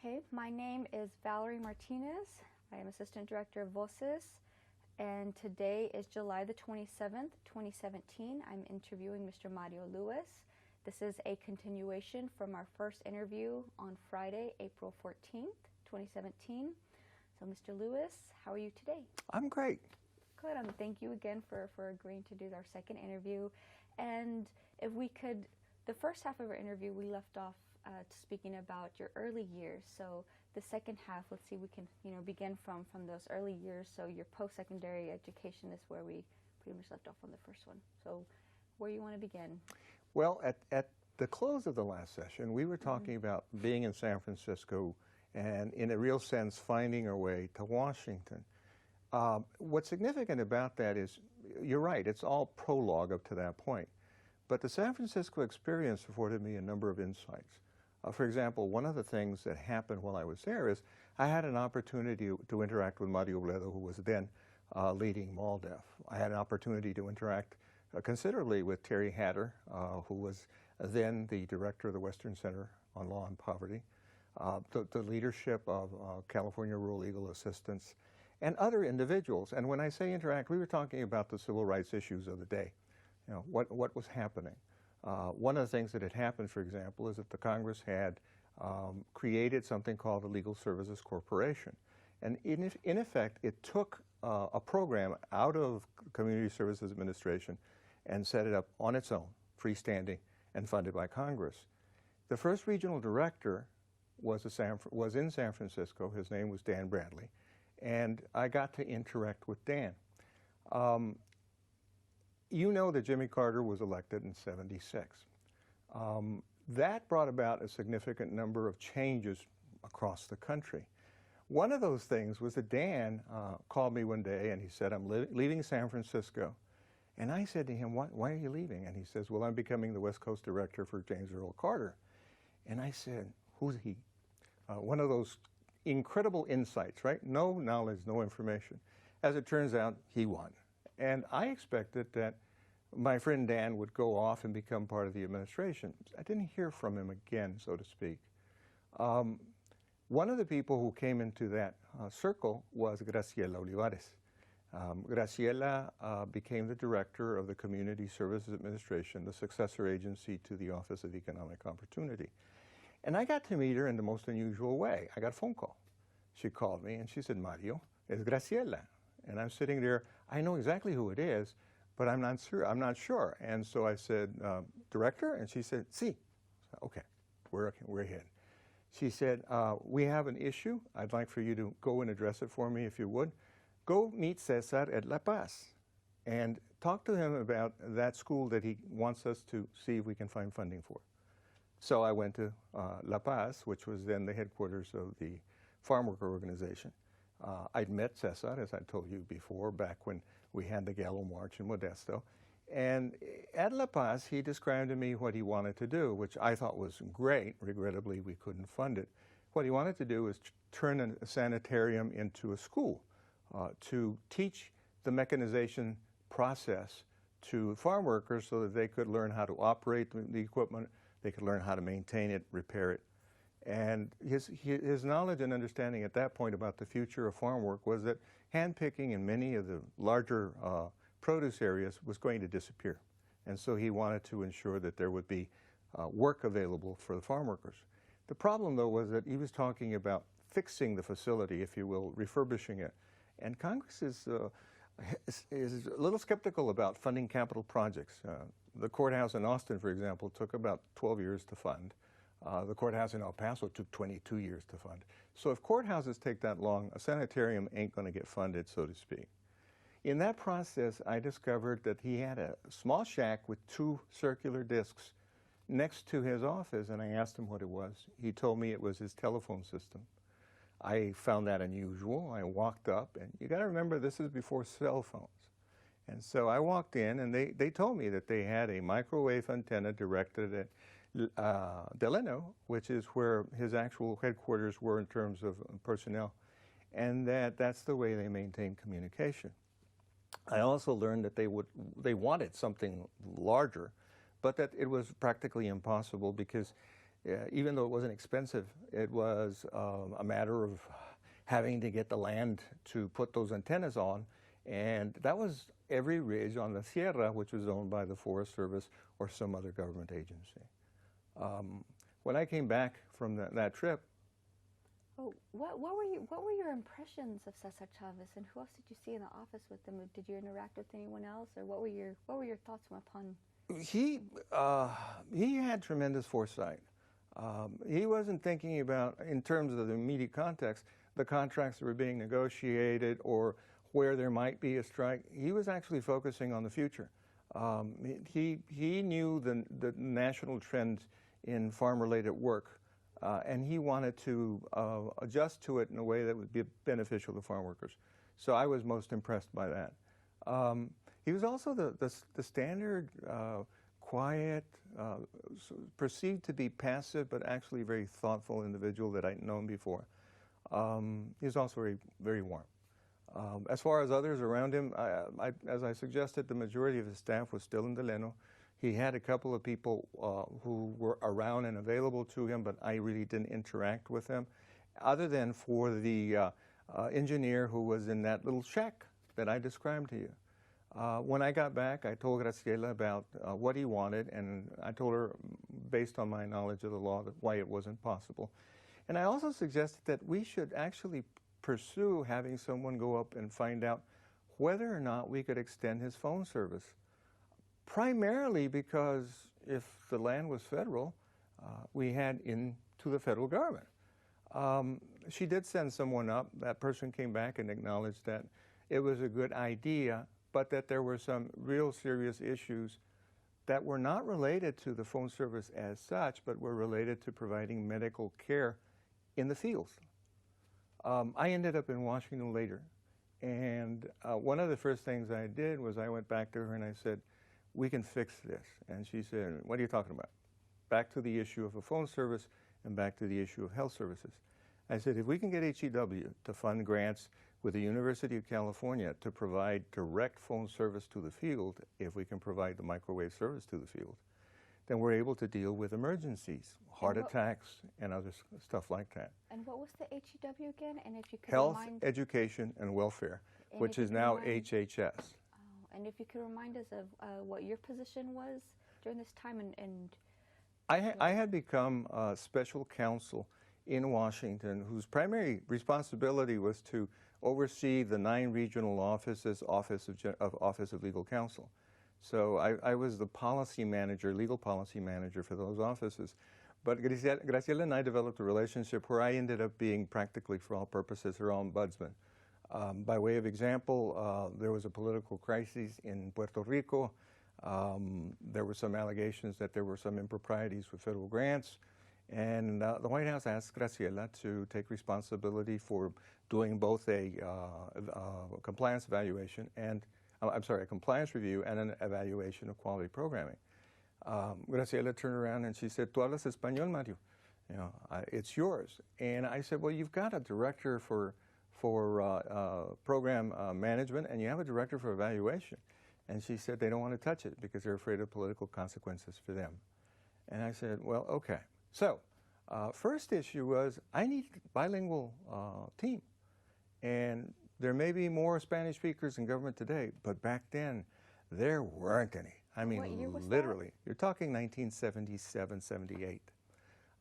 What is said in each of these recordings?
Okay, my name is Valerie Martinez. I am Assistant Director of Voces, and today is July the 27th, 2017. I'm interviewing Mr. Mario Lewis. This is a continuation from our first interview on Friday, April 14th, 2017. So, Mr. Lewis, how are you today? I'm great. Good. Thank you again for agreeing to do our second interview. And if we could, the first half of our interview, we left off speaking about your early years. So the second half, let's see, we can begin from those early years. So your post-secondary education is where we pretty much left off on the first one. So where you want to begin? Well, at the close of the last session, we were talking about being in San Francisco and, in a real sense, finding our way to Washington. What's significant about that is, you're right, it's all prologue up to that point. But the San Francisco experience afforded me a number of insights. For example, one of the things that happened while I was there is I had an opportunity to interact with Mario Bledo, who was then leading MALDEF. I had an opportunity to interact considerably with Terry Hatter, who was then the director of the Western Center on Law and Poverty, the leadership of California Rural Legal Assistance, and other individuals. And when I say interact, we were talking about the civil rights issues of the day. You know, what was happening. One of the things that had happened, for example, is that the Congress had created something called the Legal Services Corporation. And in effect, it took a program out of Community Services Administration and set it up on its own, freestanding, and funded by Congress. The first regional director was in San Francisco. His name was Dan Bradley. And I got to interact with Dan. You know that Jimmy Carter was elected in '76. That brought about a significant number of changes across the country. One of those things was that Dan called me one day and he said, I'm leaving San Francisco. And I said to him, why are you leaving? And he says, well, I'm becoming the West Coast director for James Earl Carter. And I said, who's he? One of those incredible insights, right? No knowledge, no information. As it turns out, he won. And I expected that my friend Dan would go off and become part of the administration. I didn't hear from him again, so to speak. One of the people who came into that circle was Graciela Olivares. Graciela became the director of the Community Services Administration, the successor agency to the Office of Economic Opportunity. And I got to meet her in the most unusual way. I got a phone call. She called me and she said, Mario, it's Graciela. And I'm sitting there, I know exactly who it is, but I'm not sure. And so I said, director? And she said, sí. Okay, we're ahead. She said, we have an issue. I'd like for you to go and address it for me if you would. Go meet Cesar at La Paz and talk to him about that school that he wants us to see if we can find funding for. So I went to La Paz, which was then the headquarters of the farm worker organization. I'd met Cesar, as I told you before, back when we had the Gallo March in Modesto. And at La Paz, he described to me what he wanted to do, which I thought was great. Regrettably, we couldn't fund it. What he wanted to do was turn a sanitarium into a school, to teach the mechanization process to farm workers so that they could learn how to operate the equipment, they could learn how to maintain it, repair it. And his knowledge and understanding at that point about the future of farm work was that handpicking in many of the larger produce areas was going to disappear. And so he wanted to ensure that there would be work available for the farm workers. The problem, though, was that he was talking about fixing the facility, if you will, refurbishing it. And Congress is a little skeptical about funding capital projects. The courthouse in Austin, for example, took about 12 years to fund. The courthouse in El Paso took 22 years to fund. So if courthouses take that long, a sanitarium ain't going to get funded, so to speak. In that process, I discovered that he had a small shack with 2 circular discs next to his office, and I asked him what it was. He told me it was his telephone system. I found that unusual. I walked up, and you got to remember, this is before cell phones. And so I walked in, and they told me that they had a microwave antenna directed at Delano, which is where his actual headquarters were in terms of personnel, and that's the way they maintain communication. I also learned that they wanted something larger, but that it was practically impossible because even though it wasn't expensive, it was a matter of having to get the land to put those antennas on. And that was every ridge on the Sierra, which was owned by the Forest Service or some other government agency. When I came back from that trip, Oh, what were your impressions of Cesar Chavez, and who else did you see in the office with him? Did you interact with anyone else, or what were your thoughts upon? he had tremendous foresight. He wasn't thinking about, in terms of the immediate context, the contracts that were being negotiated or where there might be a strike. He was actually focusing on the future. He knew the national trends in farm-related work, and he wanted to adjust to it in a way that would be beneficial to farm workers. So I was most impressed by that. He was also the standard, quiet, perceived to be passive, but actually very thoughtful individual that I'd known before. He was also very, very warm. As far as others around him, as I suggested, the majority of his staff was still in Delano. He had a couple of people who were around and available to him, but I really didn't interact with them, other than for the engineer who was in that little shack that I described to you. When I got back, I told Graciela about what he wanted, and I told her, based on my knowledge of the law, that why it wasn't possible. And I also suggested that we should actually pursue having someone go up and find out whether or not we could extend his phone service. Primarily because if the land was federal, we had into the federal government. She did send someone up. That person came back and acknowledged that it was a good idea, but that there were some real serious issues that were not related to the phone service as such, but were related to providing medical care in the fields. I ended up in Washington later, and one of the first things I did was I went back to her and I said, we can fix this. And she said, what are you talking about? Back to the issue of a phone service and back to the issue of health services. I said, if we can get HEW to fund grants with the University of California to provide direct phone service to the field, if we can provide the microwave service to the field, then we're able to deal with emergencies, heart attacks, and other stuff like that. And what was the HEW again? And if you could Health, Education, and Welfare, which is now HHS. And if you could remind us of what your position was during this time, and I had become a special counsel in Washington whose primary responsibility was to oversee the 9 regional offices, Office of Legal Counsel. So I was the policy manager, legal policy manager for those offices. But Graciela and I developed a relationship where I ended up being practically, for all purposes, her ombudsman. By way of example, there was a political crisis in Puerto Rico. There were some allegations that there were some improprieties with federal grants. And the White House asked Graciela to take responsibility for doing both a compliance evaluation and, a compliance review and an evaluation of quality programming. Graciela turned around and she said, "Tú hablas español, Mario. You know, it's yours." And I said, "Well, you've got a director for program management, and you have a director for evaluation." And she said they don't want to touch it because they're afraid of political consequences for them. And I said, well, okay. So first issue was I need a bilingual team. And there may be more Spanish speakers in government today, but back then there weren't any. I mean, what year was literally. that? You're talking 1977, 78.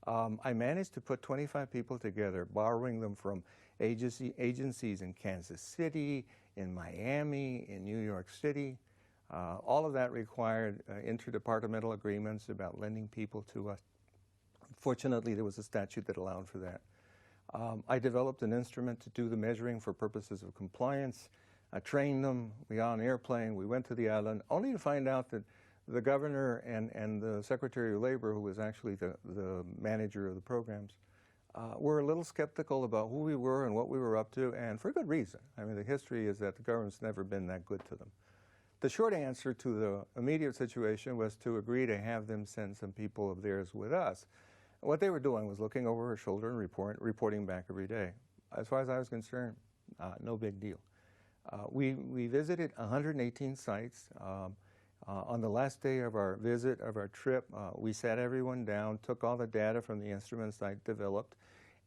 I managed to put 25 people together, borrowing them from agencies in Kansas City, in Miami, in New York City. All of that required interdepartmental agreements about lending people to us. Fortunately, there was a statute that allowed for that. I developed an instrument to do the measuring for purposes of compliance. I trained them. We got on an airplane. We went to the island, only to find out that the governor and the Secretary of Labor, who was actually the manager of the programs, were a little skeptical about who we were and what we were up to, and for good reason. I mean, the history is that the government's never been that good to them. The short answer to the immediate situation was to agree to have them send some people of theirs with us. What they were doing was looking over her shoulder and reporting back every day. As far as I was concerned, no big deal. We visited 118 sites. On the last day of our visit, of our trip, we sat everyone down, took all the data from the instruments I developed,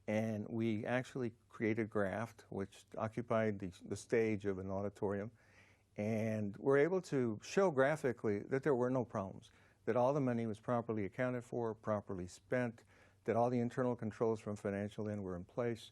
and we actually created a graph which occupied the stage of an auditorium, and were able to show graphically that there were no problems, that all the money was properly accounted for, properly spent, that all the internal controls from financial end were in place,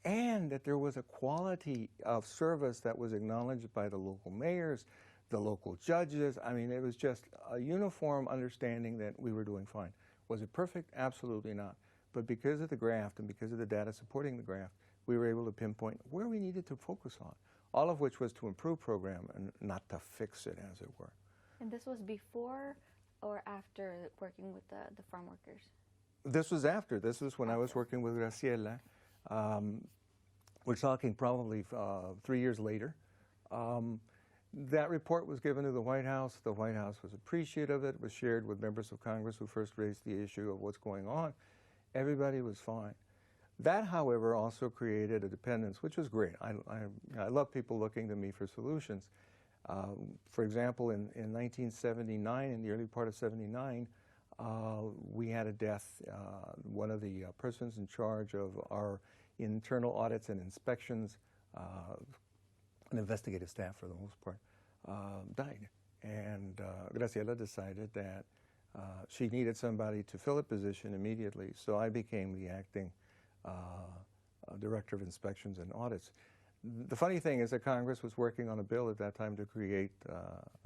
and that there was a quality of service that was acknowledged by the local mayors, the local judges. I mean, it was just a uniform understanding that we were doing fine. Was it perfect? Absolutely not. But because of the graph and because of the data supporting the graph, we were able to pinpoint where we needed to focus on, all of which was to improve program and not to fix it, as it were. And this was before or after working with the farm workers? This was after. This was when I was working with Graciela. We're talking probably 3 years later. That report was given to the White House. The White House was appreciative of it. It was shared with members of Congress who first raised the issue of what's going on. Everybody was fine. That, however, also created a dependence, which was great. I love people looking to me for solutions. For example, in 1979, in the early part of 79, we had a death. One of the persons in charge of our internal audits and inspections, an investigative staff for the most part, died. And Graciela decided that she needed somebody to fill the position immediately, so I became the acting Director of Inspections and Audits. The funny thing is that Congress was working on a bill at that time to create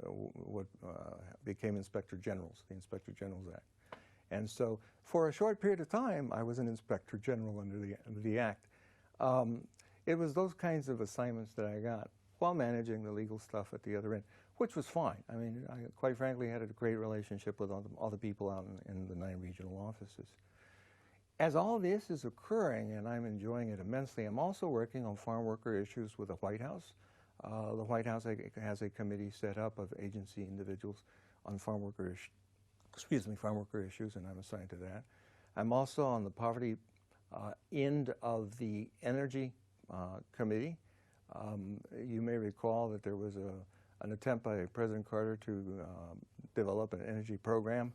what became Inspector Generals, the Inspector Generals Act. And so for a short period of time, I was an Inspector General under the Act. It was those kinds of assignments that I got while managing the legal stuff at the other end, which was fine. I mean, I quite frankly had a great relationship with all the people out in the 9 regional offices. As all this is occurring, and I'm enjoying it immensely, I'm also working on farm worker issues with the White House. The White House has a committee set up of agency individuals on farm worker issues, and I'm assigned to that. I'm also on the poverty end of the energy committee. You may recall that there was an attempt by President Carter to develop an energy program.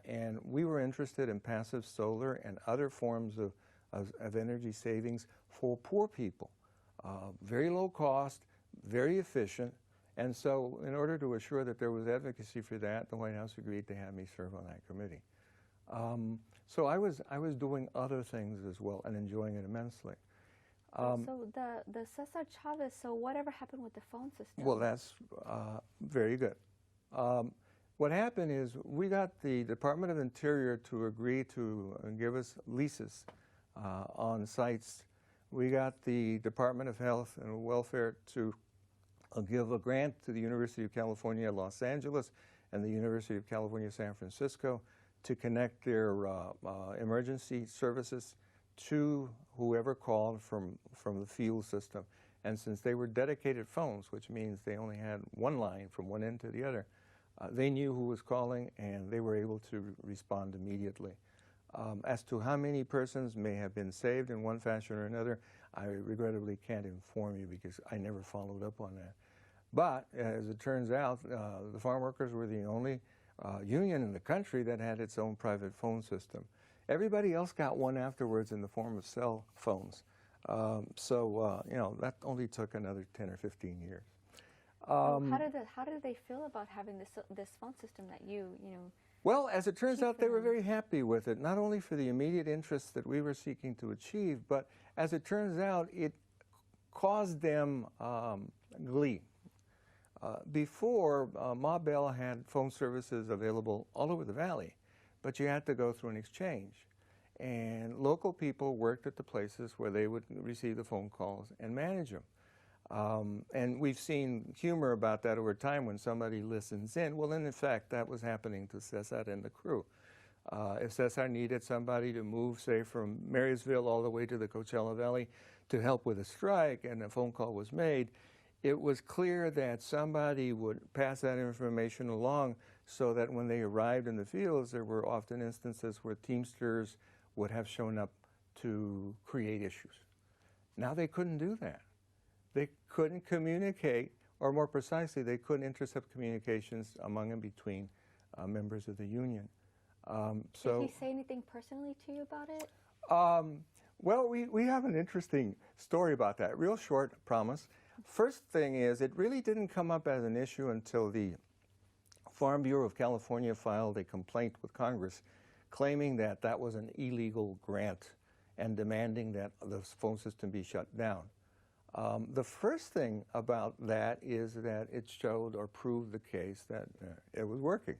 And we were interested in passive solar and other forms of energy savings for poor people. Very low cost, very efficient. And so in order to assure that there was advocacy for that, the White House agreed to have me serve on that committee. So I was doing other things as well and enjoying it immensely. So the Cesar Chavez, so whatever happened with the phone system? Well, that's very good. What happened is we got the Department of Interior to agree to give us leases on sites. We got the Department of Health and Welfare to give a grant to the University of California, Los Angeles, and the University of California, San Francisco, to connect their emergency services to whoever called from the field system. And since they were dedicated phones, which means they only had one line from one end to the other, they knew who was calling, and they were able to respond immediately. As to how many persons may have been saved in one fashion or another, I regrettably can't inform you because I never followed up on that. But as it turns out, the farm workers were the only union in the country that had its own private phone system. Everybody else got one afterwards in the form of cell phones. You know, that only took another 10 or 15 years. How did they feel about having this phone system that you know? Well, as it turns out, they were very happy with it, not only for the immediate interests that we were seeking to achieve, but as it turns out, it caused them glee. Before, Ma Bell had phone services available all over the valley, but you had to go through an exchange. And local people worked at the places where they would receive the phone calls and manage them. And we've seen humor about that over time when somebody listens in. Well, in effect, that was happening to Cesar and the crew. If Cesar needed somebody to move, say, from Marysville all the way to the Coachella Valley to help with a strike, and a phone call was made, it was clear that somebody would pass that information along so that when they arrived in the fields, there were often instances where Teamsters would have shown up to create issues. Now they couldn't do that. They couldn't communicate or more precisely, they couldn't intercept communications among and between members of the union. Did he say anything personally to you about it? Well, we have an interesting story about that. Real short, promise. First thing is, it really didn't come up as an issue until the Farm Bureau of California filed a complaint with Congress claiming that that was an illegal grant and demanding that the phone system be shut down. The first thing about that is that it showed or proved the case that it was working.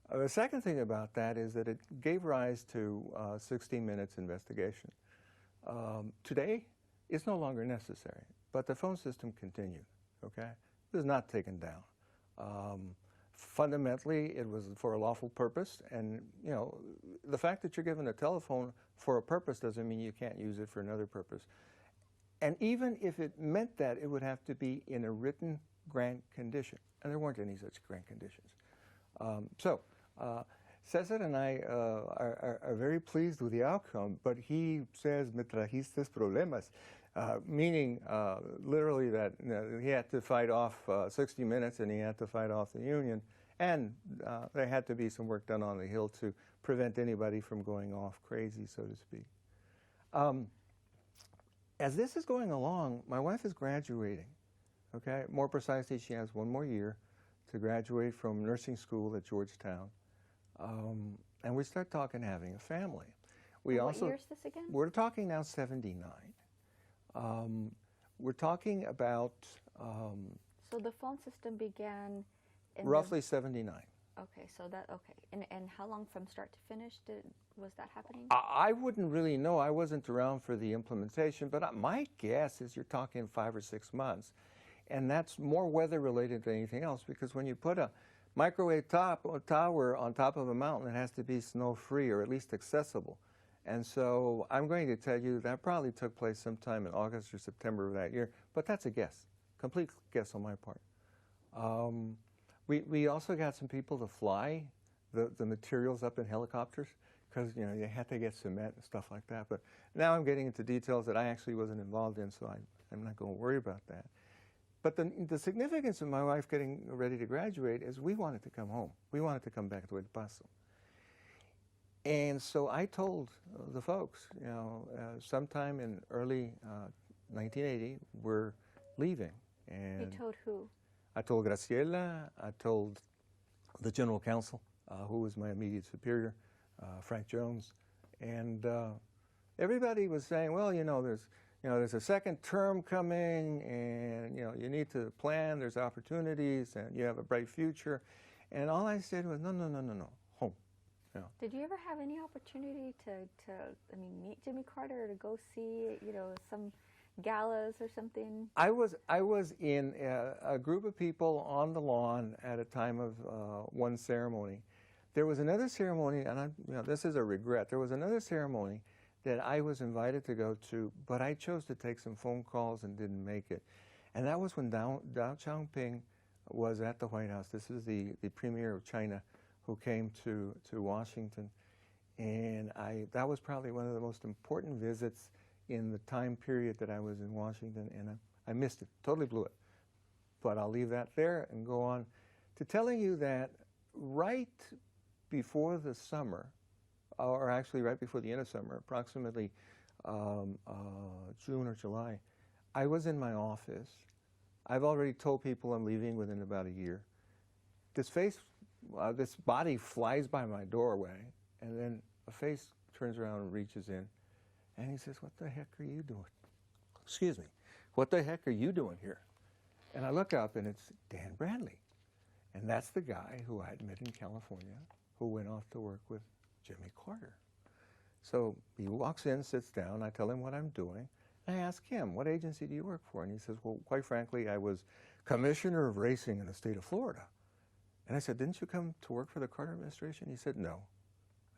The second thing about that is that it gave rise to 60 Minutes investigation. Today, it's no longer necessary, but the phone system continued, okay? It was not taken down. Fundamentally, it was for a lawful purpose, and you know, the fact that you're given a telephone for a purpose doesn't mean you can't use it for another purpose. And even if it meant that, it would have to be in a written grant condition, and there weren't any such grant conditions. Cesar and I are very pleased with the outcome, but he says, "Me trajiste problemas," meaning literally that he had to fight off 60 Minutes and he had to fight off the union, and there had to be some work done on the Hill to prevent anybody from going off crazy, so to speak. As this is going along, my wife is graduating, okay? More precisely, she has one more year to graduate from nursing school at Georgetown. And we start talking having a family. What year is this again? We're talking now 79. We're talking about... so the phone system began in roughly 79. Okay, so that, okay. And how long from start to finish was that happening? I wouldn't really know. I wasn't around for the implementation, but my guess is you're talking 5 or 6 months. And that's more weather related than anything else, because when you put a microwave tower on top of a mountain, it has to be snow-free or at least accessible. And so I'm going to tell you that probably took place sometime in August or September of that year, but that's a guess, complete guess on my part. We also got some people to fly the materials up in helicopters, because you know you had to get cement and stuff like that. But now I'm getting into details that I actually wasn't involved in, so I'm not going to worry about that. But the significance of my wife getting ready to graduate is we wanted to come home. We wanted to come back to Paso. And so I told the folks, you know, sometime in early 1980, we're leaving. And you told who? I told Graciela, I told the general counsel, who was my immediate superior, Frank Jones, and everybody was saying, well, there's a second term coming, and you need to plan. There's opportunities, and you have a bright future. And all I said was, no, home. You know. Did you ever have any opportunity to meet Jimmy Carter, or to go see, some galas or something? I was in a group of people on the lawn at a time of one ceremony. There was another ceremony, and this is a regret. There was another ceremony that I was invited to go to, but I chose to take some phone calls and didn't make it. And that was when Deng Xiaoping was at the White House. This is the premier of China who came to Washington. And that was probably one of the most important visits in the time period that I was in Washington, and I missed it, totally blew it. But I'll leave that there and go on to telling you that right before the summer, or actually right before the end of summer, approximately June or July, I was in my office. I've already told people I'm leaving within about a year. This body flies by my doorway, and then a face turns around and reaches in, and he says, "What the heck are you doing?" Excuse me. "What the heck are you doing here?" And I look up, and it's Dan Bradley. And that's the guy who I had met in California, who went off to work with Jimmy Carter. So he walks in, sits down, I tell him what I'm doing, and I ask him, "What agency do you work for?" And he says, "Well, quite frankly, I was commissioner of racing in the state of Florida." And I said, "Didn't you come to work for the Carter administration?" He said, "No."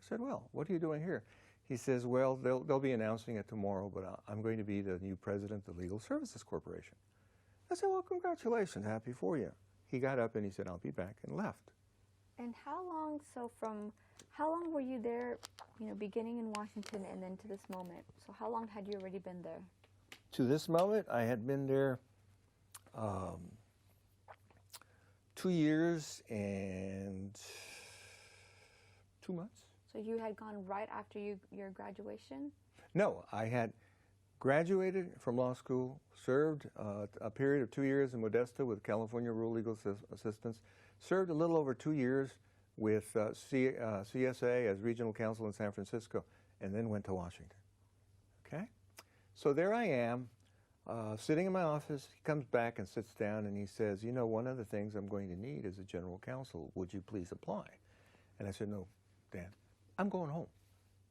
I said, "Well, what are you doing here?" He says, "Well, they'll be announcing it tomorrow, but I'm going to be the new president of the Legal Services Corporation." I said, "Well, congratulations, happy for you." He got up and he said, "I'll be back," and left. And how long were you there, beginning in Washington and then to this moment? So how long had you already been there? To this moment, I had been there 2 years and 2 months. So you had gone right after your graduation? No, I had graduated from law school, served a period of 2 years in Modesto with California Rural Legal Assistance, served a little over 2 years with CSA as regional counsel in San Francisco, and then went to Washington. Okay? So there I am, sitting in my office. He comes back and sits down and he says, you know, one of the things I'm going to need is a general counsel. Would you please apply? And I said, no, Dan, I'm going home.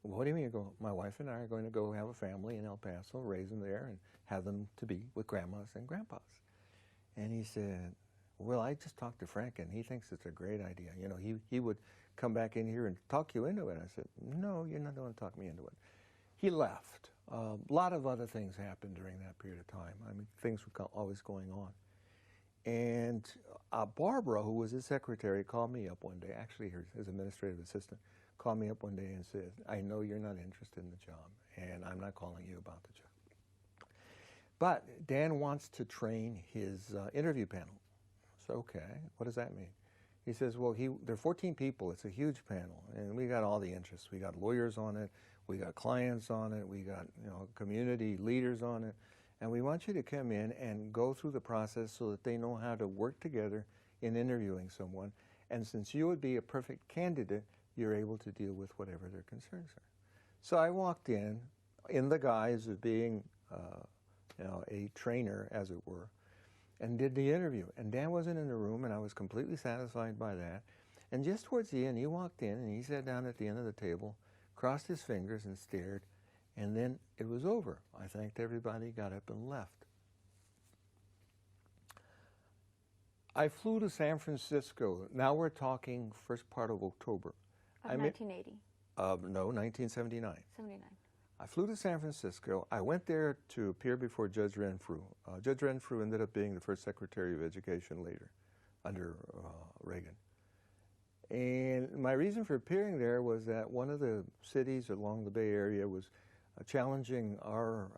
What do you mean you're going? My wife and I are going to go have a family in El Paso, raise them there, and have them to be with grandmas and grandpas. And he said, well, I just talked to Frank, and he thinks it's a great idea. You know, he would come back in here and talk you into it. I said, no, you're not going to talk me into it. He left. A lot of other things happened during that period of time. I mean, things were always going on. And Barbara, who was his secretary, called me up one day, actually his administrative assistant, called me up one day and said, I know you're not interested in the job, and I'm not calling you about the job. But Dan wants to train his interview panel. So, okay, what does that mean? He says, well, there are 14 people. It's a huge panel, and we got all the interests. We got lawyers on it. We got clients on it. We got community leaders on it. And we want you to come in and go through the process so that they know how to work together in interviewing someone. And since you would be a perfect candidate, you're able to deal with whatever their concerns are. So I walked in the guise of being a trainer, as it were, and did the interview. And Dan wasn't in the room, and I was completely satisfied by that. And just towards the end, he walked in, and he sat down at the end of the table, crossed his fingers and stared, and then it was over. I thanked everybody, got up and left. I flew to San Francisco. Now we're talking first part of October. Of 1980? No, 1979. 79. I flew to San Francisco. I went there to appear before Judge Renfrew. Judge Renfrew ended up being the first Secretary of Education later, under Reagan. And my reason for appearing there was that one of the cities along the Bay Area was challenging our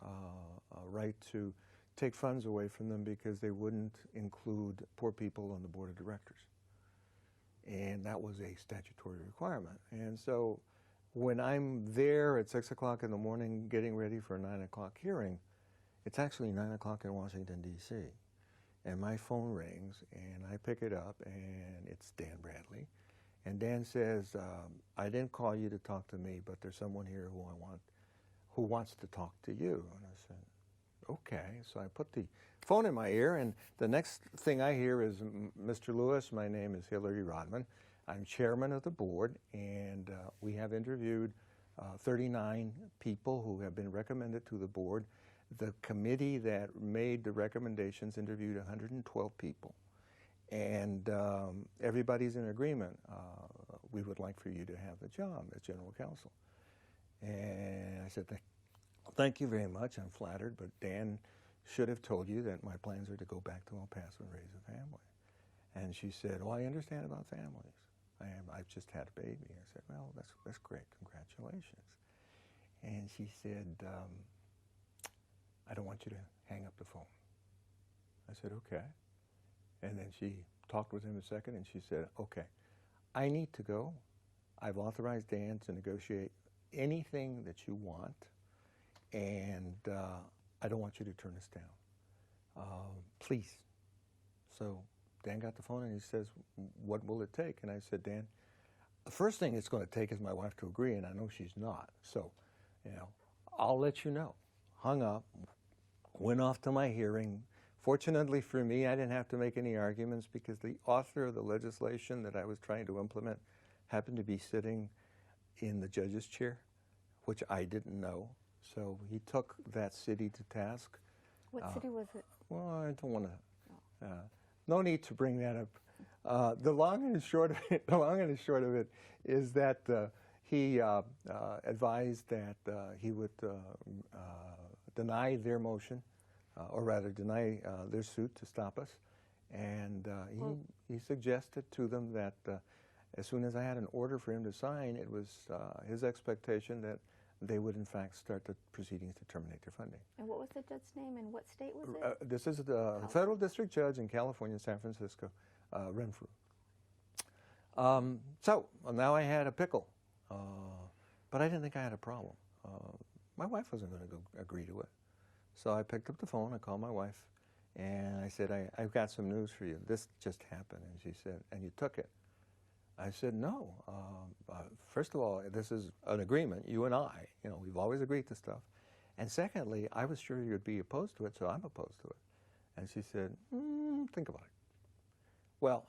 right to take funds away from them because they wouldn't include poor people on the board of directors. And that was a statutory requirement. And so when I'm there at 6 o'clock in the morning getting ready for a 9 o'clock hearing, it's actually 9 o'clock in Washington, D.C. And my phone rings, and I pick it up, and it's Dan Bradley. And Dan says, I didn't call you to talk to me, but there's someone here who wants to talk to you. And I said, okay. So I put the phone in my ear, and the next thing I hear is, Mr. Lewis, my name is Hillary Rodman. I'm chairman of the board, and we have interviewed 39 people who have been recommended to the board. The committee that made the recommendations interviewed 112 people. And everybody's in agreement. We would like for you to have the job as general counsel. And I said, thank you very much. I'm flattered, but Dan should have told you that my plans are to go back to El Paso and raise a family. And she said, oh, I understand about families. I've just had a baby. I said, well, that's great. Congratulations. And she said, I don't want you to hang up the phone. I said, okay. And then she talked with him a second, and she said, okay, I need to go. I've authorized Dan to negotiate anything that you want, and I don't want you to turn this down. Please. So Dan got the phone, and he says, what will it take? And I said, Dan, the first thing it's going to take is my wife to agree, and I know she's not. So, I'll let you know. Hung up, went off to my hearing. Fortunately for me, I didn't have to make any arguments because the author of the legislation that I was trying to implement happened to be sitting in the judge's chair, which I didn't know. So he took that city to task. What city was it? Well, I don't want to. No need to bring that up. The long and the short of it is that he advised that he would deny their motion. Or rather deny their suit to stop us. And he suggested to them that as soon as I had an order for him to sign, it was his expectation that they would in fact start the proceedings to terminate their funding. And what was the judge's name and what state was it? This is the federal district judge in California, San Francisco, Renfrew. So well, now I had a pickle, but I didn't think I had a problem. My wife wasn't going to agree to it. So I picked up the phone, I called my wife, and I said, I've got some news for you. This just happened. And she said, and you took it? I said, no. First of all, this is an agreement, you and I. You know, we've always agreed to stuff. And secondly, I was sure you'd be opposed to it, so I'm opposed to it. And she said, think about it. Well,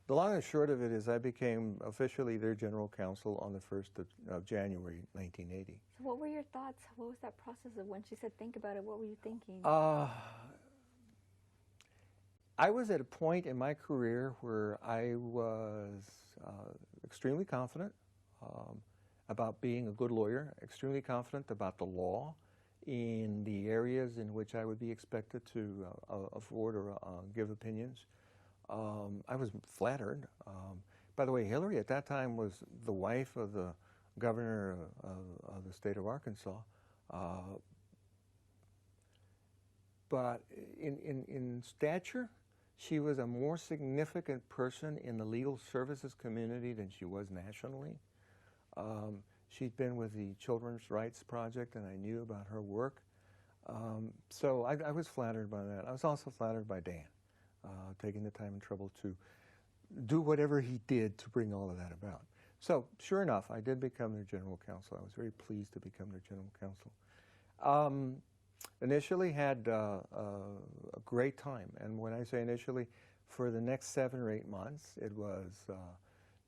the long and short of it is I became officially their general counsel on the 1st of January, 1980. So what were your thoughts? What was that process of when she said, think about it? What were you thinking? I was at a point in my career where I was extremely confident about being a good lawyer, extremely confident about the law in the areas in which I would be expected to afford or give opinions. I was flattered. By the way, Hillary at that time was the wife of the governor of the state of Arkansas. But in stature, she was a more significant person in the legal services community than she was nationally. She'd been with the Children's Rights Project, and I knew about her work. So I was flattered by that. I was also flattered by Dan, taking the time and trouble to do whatever he did to bring all of that about. So sure enough, I did become their general counsel. I was very pleased to become their general counsel. Initially had a great time, and when I say initially, for the next 7 or 8 months, it was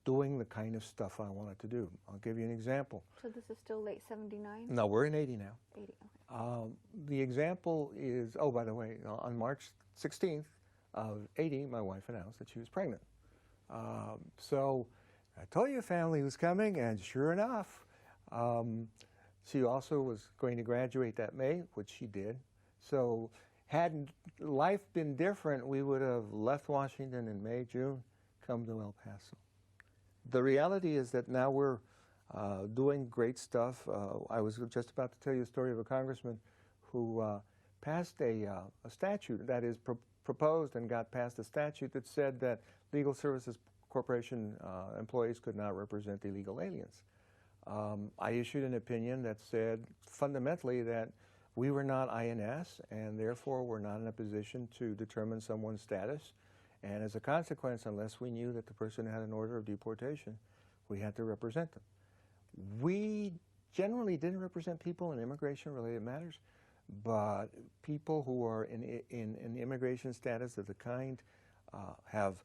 doing the kind of stuff I wanted to do. I'll give you an example. So this is still late 79? No, we're in 80 now. 80, okay. The example is, oh, by the way, on March 16th of 80, my wife announced that she was pregnant. So I told you a family was coming, and sure enough, she also was going to graduate that May, which she did. So had life been different, we would have left Washington in May, June, come to El Paso. The reality is that now we're doing great stuff. I was just about to tell you a story of a congressman who passed a statute, that is proposed and got passed a statute that said that Legal Services Corporation employees could not represent illegal aliens. I issued an opinion that said fundamentally that we were not INS and therefore were not in a position to determine someone's status. And as a consequence, unless we knew that the person had an order of deportation, we had to represent them. We generally didn't represent people in immigration-related matters, but people who are in immigration status of the kind have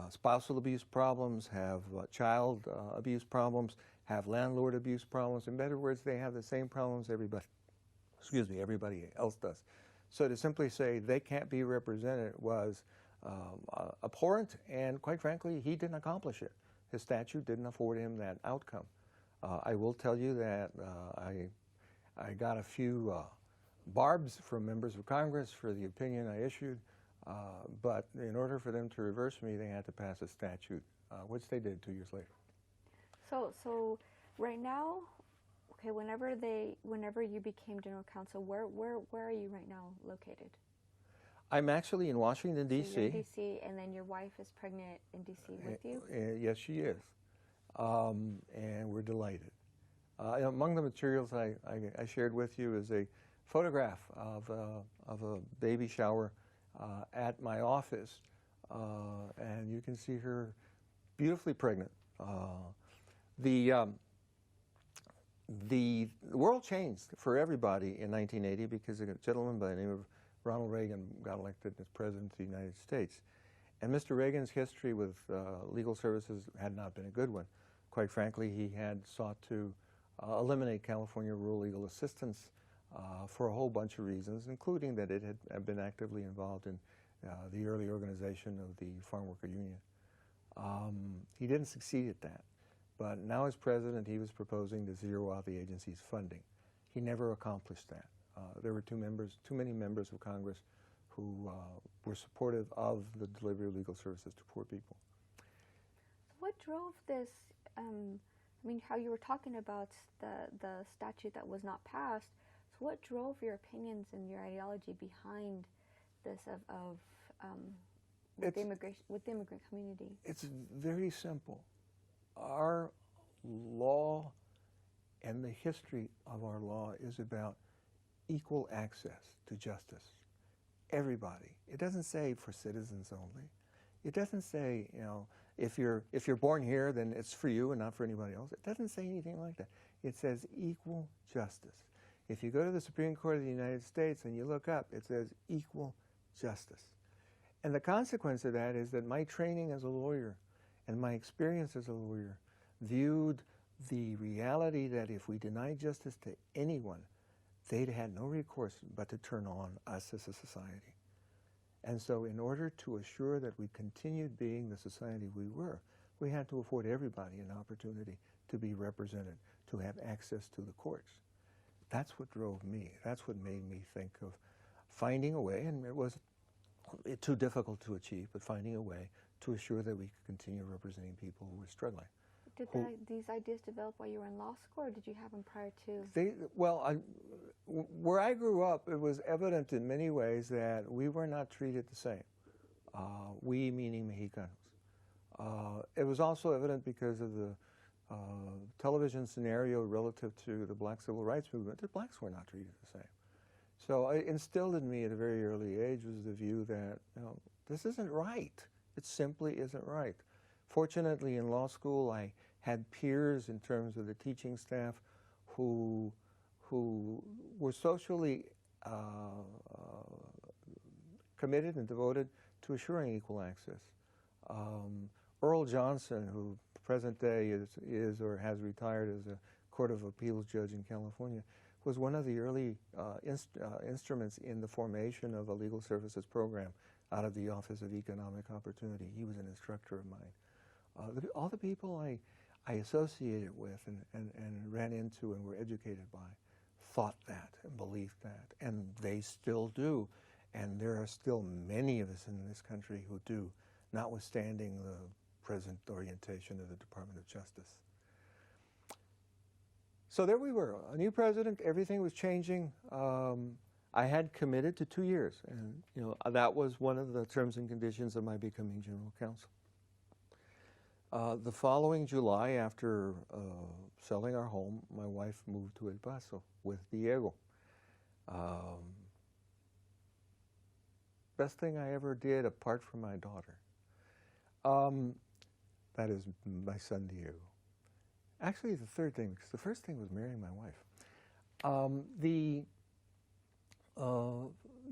spousal abuse problems, have child abuse problems, have landlord abuse problems. In other words, they have the same problems everybody else does. So to simply say they can't be represented was abhorrent, and quite frankly, he didn't accomplish it. His statute didn't afford him that outcome. I will tell you that I got a few barbs from members of Congress for the opinion I issued, but in order for them to reverse me, they had to pass a statute, which they did 2 years later. So right now, okay, whenever you became general counsel, where are you right now located? I'm actually in Washington, D.C. So you're in D.C., and then your wife is pregnant in D.C. with you? Yes, she is, and we're delighted. Among the materials I shared with you is a photograph of a baby shower at my office, and you can see her beautifully pregnant. The world changed for everybody in 1980 because a gentleman by the name of Ronald Reagan got elected as President of the United States. And Mr. Reagan's history with legal services had not been a good one. Quite frankly, he had sought to eliminate California rural legal assistance for a whole bunch of reasons, including that it had been actively involved in the early organization of the Farm Worker Union. He didn't succeed at that. But now as president, he was proposing to zero out the agency's funding. He never accomplished that. There were too many members of Congress who were supportive of the delivery of legal services to poor people. What drove this, I mean, how you were talking about the statute that was not passed, so what drove your opinions and your ideology behind this of with the immigrant community? It's very simple. Our law and the history of our law is about equal access to justice. Everybody. It doesn't say for citizens only. It doesn't say, you know, if you're born here, then it's for you and not for anybody else. It doesn't say anything like that. It says equal justice. If you go to the Supreme Court of the United States and you look up, it says equal justice. And the consequence of that is that my training as a lawyer and my experience as a lawyer viewed the reality that if we denied justice to anyone, they'd had no recourse but to turn on us as a society. And so in order to assure that we continued being the society we were, we had to afford everybody an opportunity to be represented, to have access to the courts. That's what drove me. That's what made me think of finding a way, and it was too difficult to achieve, but finding a way to assure that we could continue representing people who were struggling. Did these ideas develop while you were in law school, or did you have them prior to? Where I grew up, it was evident in many ways that we were not treated the same. We meaning Mexicanos. It was also evident because of the television scenario relative to the Black Civil Rights Movement that blacks were not treated the same. So it instilled in me at a very early age was the view that, you know, this isn't right. It simply isn't right. Fortunately, in law school, I had peers in terms of the teaching staff who were socially committed and devoted to assuring equal access. Earl Johnson, who present day is or has retired as a Court of Appeals judge in California, was one of the early instruments in the formation of a legal services program out of the Office of Economic Opportunity. He was an instructor of mine. All the people I associated with and ran into and were educated by thought that and believed that, and they still do. And there are still many of us in this country who do, notwithstanding the present orientation of the Department of Justice. So there we were, a new president, everything was changing. I had committed to 2 years, and you know that was one of the terms and conditions of my becoming general counsel. The following July, after selling our home, my wife moved to El Paso with Diego. Best thing I ever did, apart from my daughter. That is my son Diego. Actually, the third thing, because the first thing was marrying my wife. The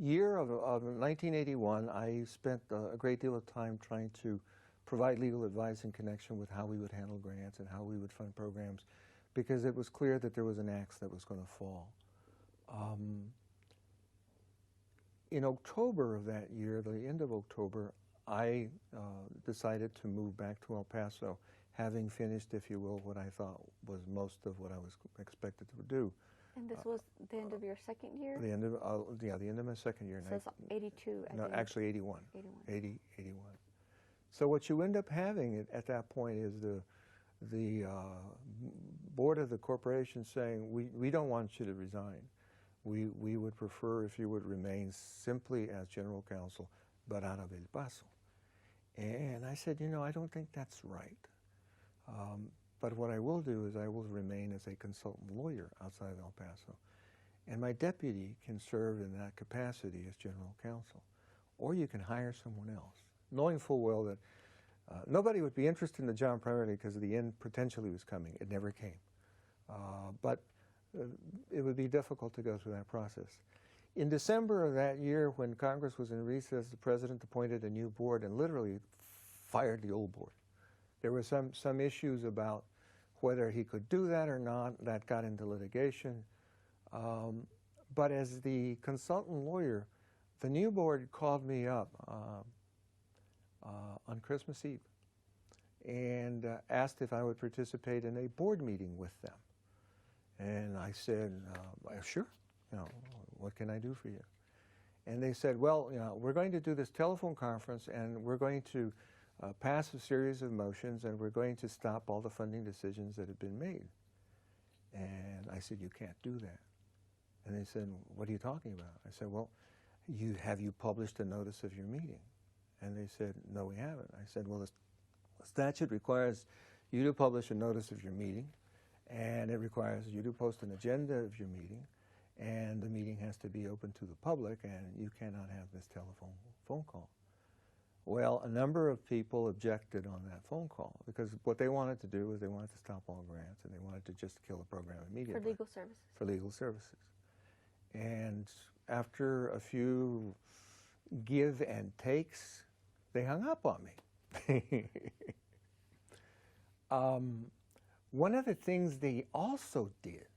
year of 1981, I spent a great deal of time trying to provide legal advice in connection with how we would handle grants and how we would fund programs, because it was clear that there was an axe that was going to fall. In October of that year, the end of October, I decided to move back to El Paso, having finished, if you will, what I thought was most of what I was expected to do. And this was the end of your second year? The end of, the end of my second year. So it's 82. No, actually 81. 81. 81. So what you end up having at that point is the board of the corporation saying, we don't want you to resign. We would prefer if you would remain simply as general counsel, but out of El Paso. And I said, you know, I don't think that's right. But what I will do is I will remain as a consultant lawyer outside of El Paso. And my deputy can serve in that capacity as general counsel. Or you can hire someone else, knowing full well that nobody would be interested in the job primarily because the end potentially was coming. It never came. But it would be difficult to go through that process. In December of that year, when Congress was in recess, the president appointed a new board and literally fired the old board. There were some issues about whether he could do that or not. That got into litigation. But as the consultant lawyer, the new board called me up on Christmas Eve and asked if I would participate in a board meeting with them. And I said, sure, you know, what can I do for you? And they said, well, you know, we're going to do this telephone conference and we're going to pass a series of motions and we're going to stop all the funding decisions that have been made. And I said, you can't do that. And they said, what are you talking about? I said, well, have you published a notice of your meeting? And they said, no, we haven't. I said, well, the statute requires you to publish a notice of your meeting, and it requires you to post an agenda of your meeting, and the meeting has to be open to the public, and you cannot have this phone call. Well, a number of people objected on that phone call because what they wanted to do was they wanted to stop all grants, and they wanted to just kill the program immediately. For legal services. For legal services. And after a few give and takes, they hung up on me. One of the things they also did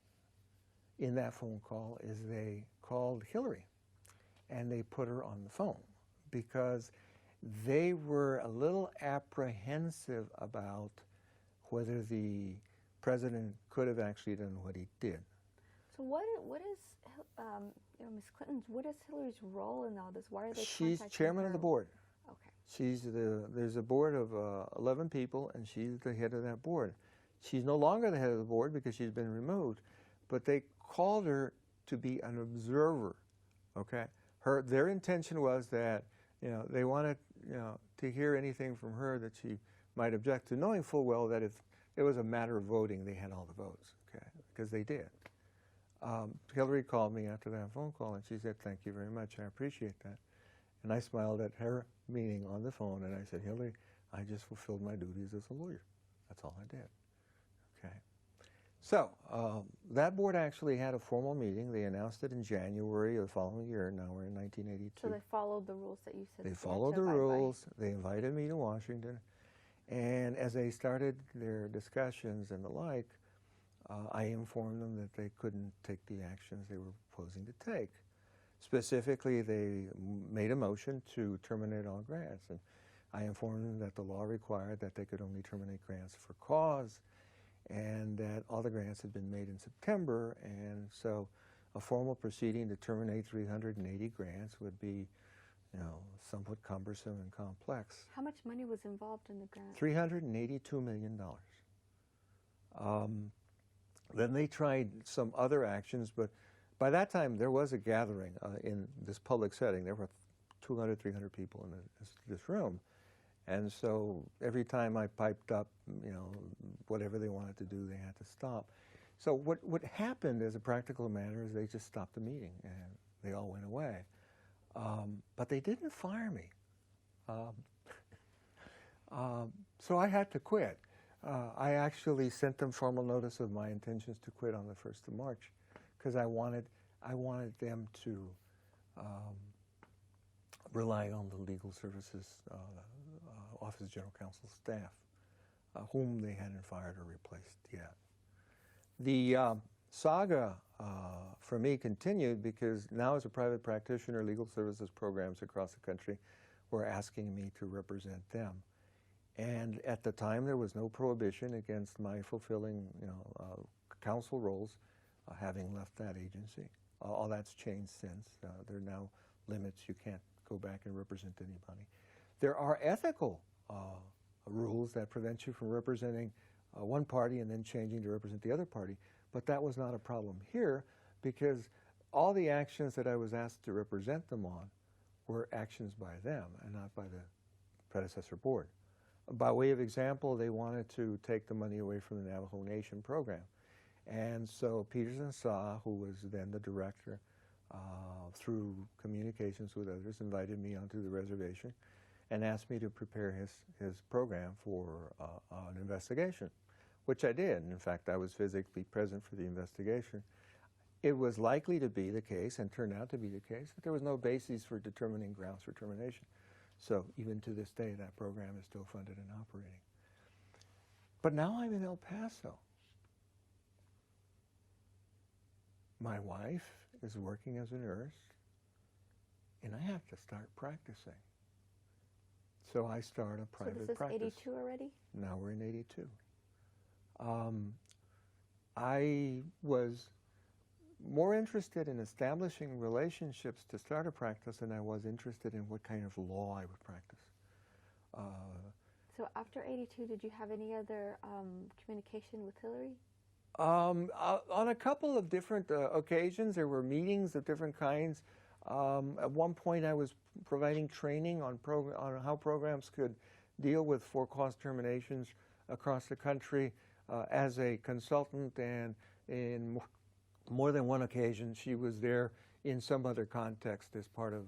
in that phone call is they called Hillary, and they put her on the phone because they were a little apprehensive about whether the president could have actually done what he did. So what is Ms. Clinton's, what is Hillary's role in all this? Why are they She's chairman of the board. Okay. There's a board of 11 people, and she's the head of that board. She's no longer the head of the board because she's been removed, but they called her to be an observer, okay? Their intention was that, they wanted, to hear anything from her that she might object to, knowing full well that if it was a matter of voting, they had all the votes, okay? Because they did. Hillary called me after that phone call, and she said, thank you very much, I appreciate that. And I smiled at her meeting on the phone, and I said, Hillary, I just fulfilled my duties as a lawyer. That's all I did. Okay. So that board actually had a formal meeting. They announced it in January of the following year. Now we're in 1982. So they followed the rules that you said. They followed the rules. They invited me to Washington. And as they started their discussions and the like, I informed them that they couldn't take the actions they were proposing to take. Specifically, they made a motion to terminate all grants. And I informed them that the law required that they could only terminate grants for cause, and that all the grants had been made in September, and so a formal proceeding to terminate 380 grants would be, somewhat cumbersome and complex. How much money was involved in the grant? $382 million. Then they tried some other actions, but by that time there was a gathering in this public setting. There were 200, 300 people in this room. And so every time I piped up, whatever they wanted to do, they had to stop. So what happened as a practical matter is they just stopped the meeting, and they all went away. But they didn't fire me. So I had to quit. I actually sent them formal notice of my intentions to quit on the 1st of March because I wanted them to rely on the legal services Office of General Counsel staff, whom they hadn't fired or replaced yet. The saga for me continued because now as a private practitioner, legal services programs across the country were asking me to represent them. And at the time, there was no prohibition against my fulfilling, counsel roles, having left that agency. All that's changed since. There are now limits. You can't go back and represent anybody. There are ethical rules that prevent you from representing one party and then changing to represent the other party, but that was not a problem here because all the actions that I was asked to represent them on were actions by them and not by the predecessor board. By way of example, they wanted to take the money away from the Navajo Nation program. And so Peterson Saw, who was then the director, through communications with others, invited me onto the reservation and asked me to prepare his program for an investigation, which I did. And in fact, I was physically present for the investigation. It was likely to be the case, and turned out to be the case, that there was no basis for determining grounds for termination. So even to this day, that program is still funded and operating. But now I'm in El Paso. My wife is working as a nurse, and I have to start practicing. So I start a private practice. So this is 82 already? Now we're in 82. I was more interested in establishing relationships to start a practice than I was interested in what kind of law I would practice. So after 82, did you have any other communication with Hillary? On a couple of different occasions, there were meetings of different kinds. At one point, I was providing training on how programs could deal with for-cause terminations across the country as a consultant, and in more than one occasion, she was there in some other context as part of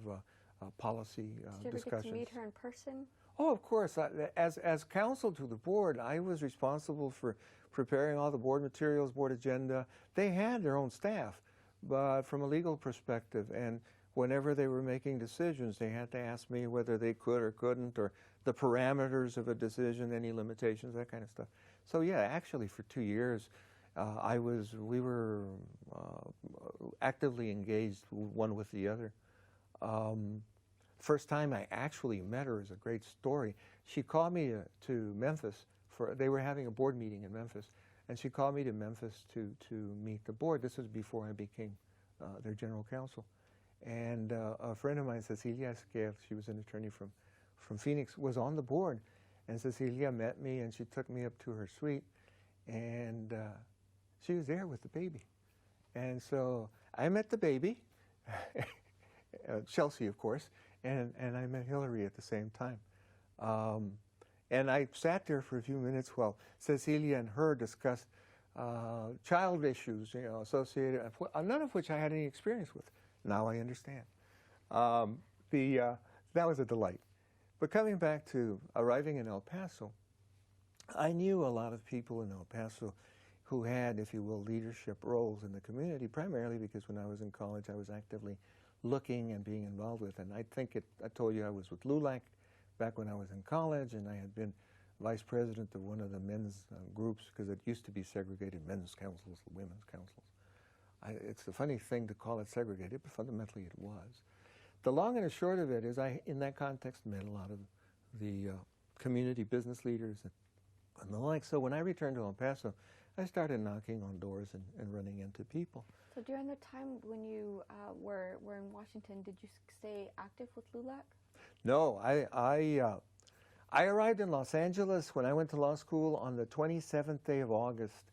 policy discussions. Did you ever get to meet her in person? Oh, of course. As counsel to the board, I was responsible for preparing all the board materials, board agenda. They had their own staff, but from a legal perspective, and whenever they were making decisions, they had to ask me whether they could or couldn't, or the parameters of a decision, any limitations, that kind of stuff. So yeah, actually for 2 years, we were actively engaged one with the other. First time I actually met her is a great story. She called me to Memphis they were having a board meeting in Memphis, and she called me to Memphis to meet the board. This was before I became their general counsel. And a friend of mine, Cecilia Esquer, she was an attorney from Phoenix, was on the board. And Cecilia met me, and she took me up to her suite, and she was there with the baby. And so I met the baby, Chelsea, of course, and I met Hillary at the same time. And I sat there for a few minutes while Cecilia and her discussed child issues, associated, none of which I had any experience with. Now I understand. That was a delight. But coming back to arriving in El Paso, I knew a lot of people in El Paso who had, if you will, leadership roles in the community, primarily because when I was in college, I was actively looking and being involved with. And I think I told you I was with LULAC back when I was in college, and I had been vice president of one of the men's groups, because it used to be segregated men's councils, women's councils. It's a funny thing to call it segregated, but fundamentally it was. The long and the short of it is I, in that context, met a lot of the community business leaders and the like. So when I returned to El Paso, I started knocking on doors and running into people. So during the time when you were in Washington, did you stay active with LULAC? No, I arrived in Los Angeles when I went to law school on the 27th day of August.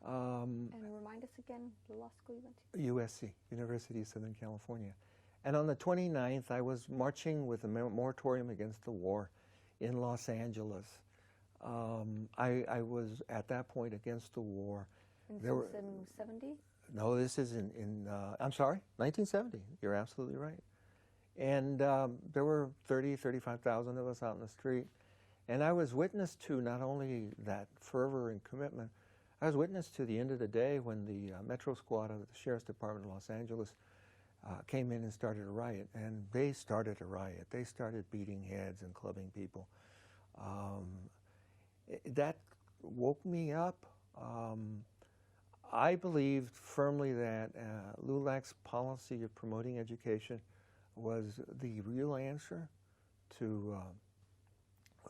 And remind us again, the law school you went to? USC, University of Southern California. And on the 29th, I was marching with a moratorium against the war in Los Angeles. I was, at that point, against the war. And this was in 70? No, this is I'm sorry, 1970. You're absolutely right. And there were 35,000 of us out in the street. And I was witness to not only that fervor and commitment, I was witness to the end of the day when the Metro Squad of the Sheriff's Department of Los Angeles came in and started a riot. And they started a riot. They started beating heads and clubbing people. That woke me up. I believed firmly that LULAC's policy of promoting education was the real answer to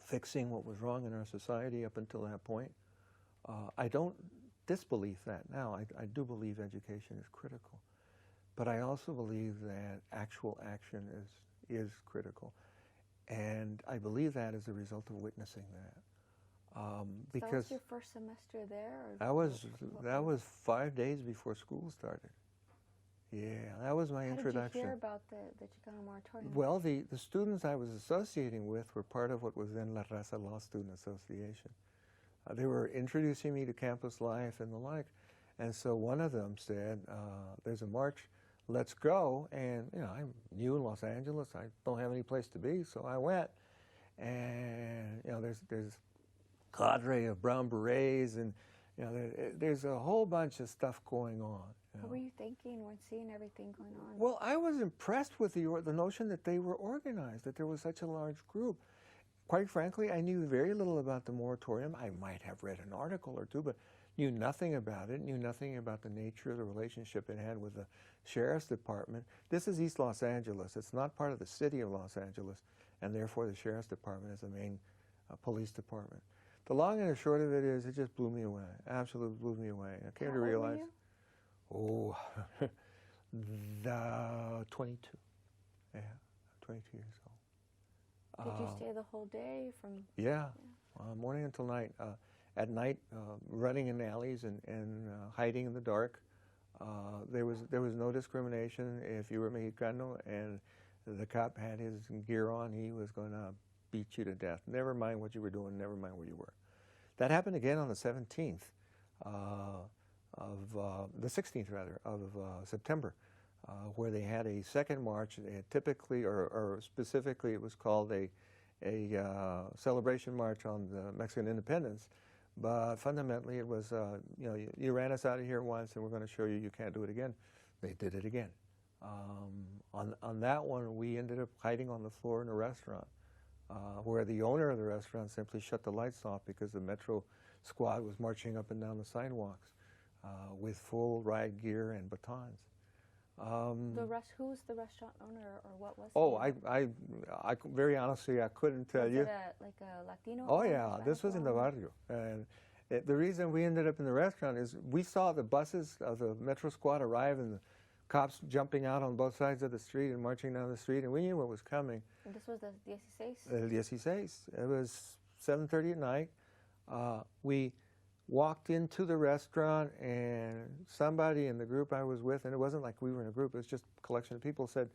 fixing what was wrong in our society up until that point. I don't disbelieve that now. I do believe education is critical. But I also believe that actual action is critical. And I believe that as a result of witnessing that. Because that was your first semester there? Or that was 5 days before school started. Yeah, that was my introduction. How did you hear about the Chicano moratorium? Well, the students I was associating with were part of what was then La Raza Law Student Association. They were introducing me to campus life and the like. And so one of them said, there's a march, let's go. And, I'm new in Los Angeles. I don't have any place to be, so I went. And, there's cadre of brown berets, and, there's a whole bunch of stuff going on. What were you thinking when seeing everything going on? Well, I was impressed with the notion that they were organized, that there was such a large group. Quite frankly, I knew very little about the moratorium. I might have read an article or two, but knew nothing about it, knew nothing about the nature of the relationship it had with the Sheriff's Department. This is East Los Angeles. It's not part of the city of Los Angeles, and therefore the Sheriff's Department is the main police department. The long and the short of it is, it just blew me away, absolutely blew me away. I came to realize. Oh, 22. Yeah, 22 years old. Did you stay the whole day from? Yeah. Morning until night. At night, running in alleys and hiding in the dark. There was no discrimination. If you were Mexicano and the cop had his gear on, he was going to beat you to death. Never mind what you were doing, never mind where you were. That happened again on the 17th the 16th rather, of September, where they had a second march. Typically, or specifically, it was called a celebration march on the Mexican independence. But fundamentally, it was, you ran us out of here once, and we're going to show you can't do it again. They did it again. On that one, we ended up hiding on the floor in a restaurant, where the owner of the restaurant simply shut the lights off because the Metro squad was marching up and down the sidewalks with full riot gear and batons. Who was the restaurant owner, or what was? Oh, I very honestly, I couldn't tell you. Was it like a Latino? Oh yeah, this was in the barrio, and the reason we ended up in the restaurant is we saw the buses of the Metro Squad arrive and the cops jumping out on both sides of the street and marching down the street, and we knew what was coming. And this was the 16? El 16. It was 7:30 at night. We walked into the restaurant, and somebody in the group I was with, and it wasn't like we were in a group, it was just a collection of people, said,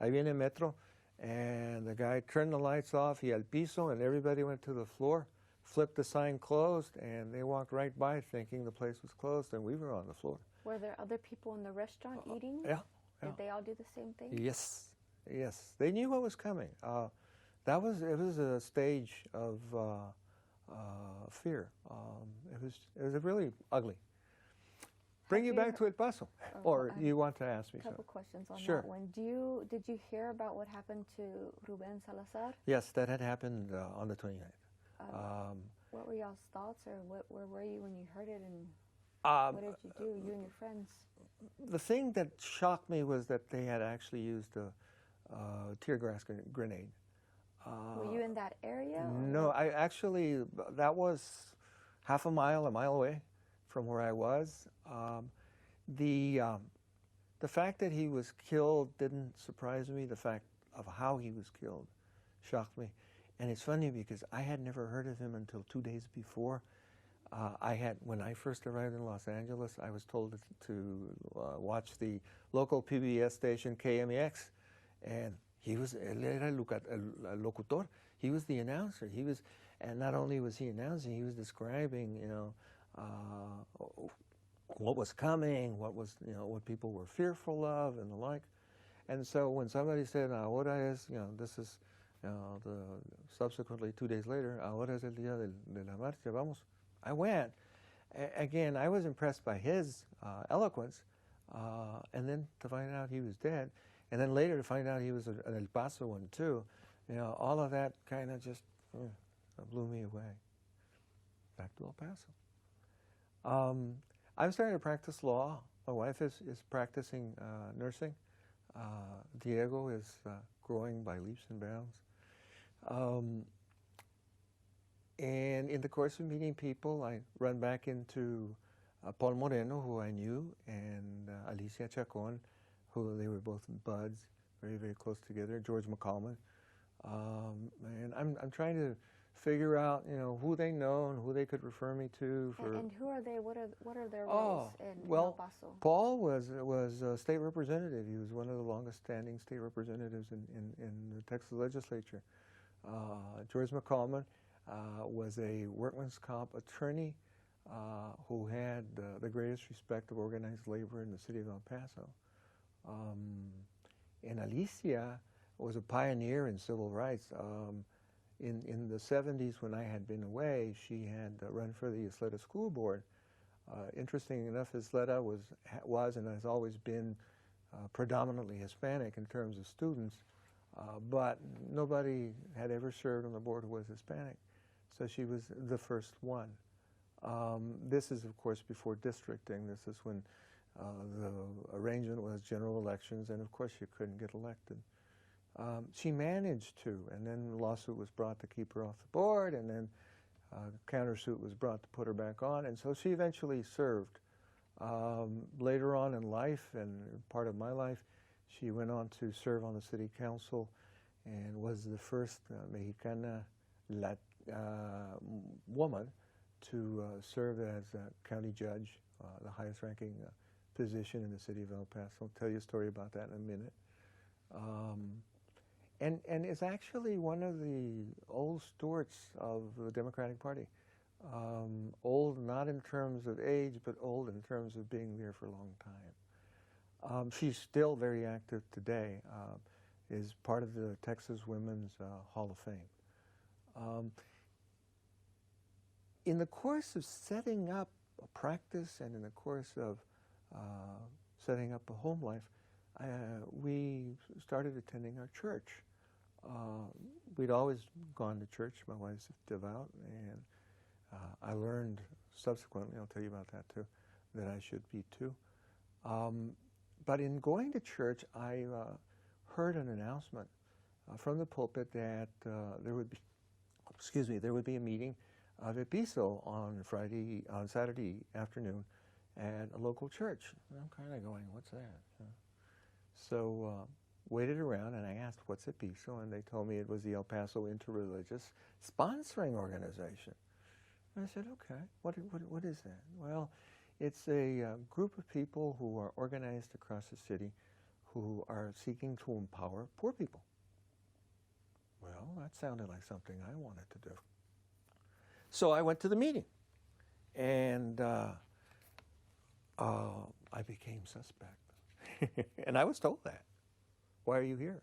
"Ahí viene Metro." And the guy turned the lights off, y al piso, and everybody went to the floor, flipped the sign closed, and they walked right by thinking the place was closed, and we were on the floor. Were there other people in the restaurant eating? Yeah. Did they all do the same thing? Yes, yes. They knew what was coming. It was a stage of fear. It was really ugly. Bring you back to El Paso, or you want to ask me something? A couple something? questions on Sure. that one. Did you hear about what happened to Ruben Salazar? Yes, that had happened on the 29th. What were y'all's thoughts, or where were you when you heard it, and what did you do, you and your friends? The thing that shocked me was that they had actually used a tear gas grenade. Were you in that area? No, that was half a mile away from where I was. The fact that he was killed didn't surprise me. The fact of how he was killed shocked me. And it's funny because I had never heard of him until 2 days before. When I first arrived in Los Angeles, I was told to watch the local PBS station KMEX, and él era el locutor. He was the announcer. And not only was he announcing, he was describing, what was coming, what people were fearful of, and the like. And so when somebody said, "Ahora es," this is, subsequently 2 days later, "Ahora es el día de la marcha, vamos." I went. Again, I was impressed by his eloquence, and then to find out he was dead, and then later to find out he was an El Paso one too, all of that kind of just blew me away. Back to El Paso. I'm starting to practice law. My wife is practicing nursing. Diego is growing by leaps and bounds. And in the course of meeting people, I run back into Paul Moreno, who I knew, and Alicia Chacon, who they were both buds, very, very close together, George McCallman. And I'm trying to figure out, who they know and who they could refer me to. And who are they? What are their roles in El Paso? Paul was a state representative. He was one of the longest-standing state representatives in the Texas legislature. George McCallman was a workman's comp attorney who had the greatest respect of organized labor in the city of El Paso. And Alicia was a pioneer in civil rights. In the 70s, when I had been away, she had run for the Isleta School Board. Interesting enough, Isleta was and has always been predominantly Hispanic in terms of students, but nobody had ever served on the board who was Hispanic. So she was the first one. This is, of course, before districting. This is when the arrangement was general elections, and of course you couldn't get elected. She managed to, and then a lawsuit was brought to keep her off the board, and then a countersuit was brought to put her back on, and so she eventually served. Later on in life, and part of my life, she went on to serve on the city council and was the first Mexicana woman to serve as a county judge, the highest ranking position in the city of El Paso. I'll tell you a story about that in a minute. And is actually one of the old stewards of the Democratic Party. Old not in terms of age, but old in terms of being there for a long time. She's still very active today, is part of the Texas Women's Hall of Fame. In the course of setting up a practice and in the course of setting up a home life, we started attending our church. We'd always gone to church. My wife's devout, and I learned subsequently, I'll tell you about that too, that I should be too. But in going to church, I heard an announcement from the pulpit that there would be a meeting of a Paso on Saturday afternoon at a local church. And I'm kind of going, what's that? So waited around and I asked, what's a Paso? And they told me it was the El Paso Interreligious Sponsoring Organization. And I said, okay, what is that? Well, it's a group of people who are organized across the city who are seeking to empower poor people. Well, that sounded like something I wanted to do. So I went to the meeting, and I became suspect. And I was told that. Why are you here?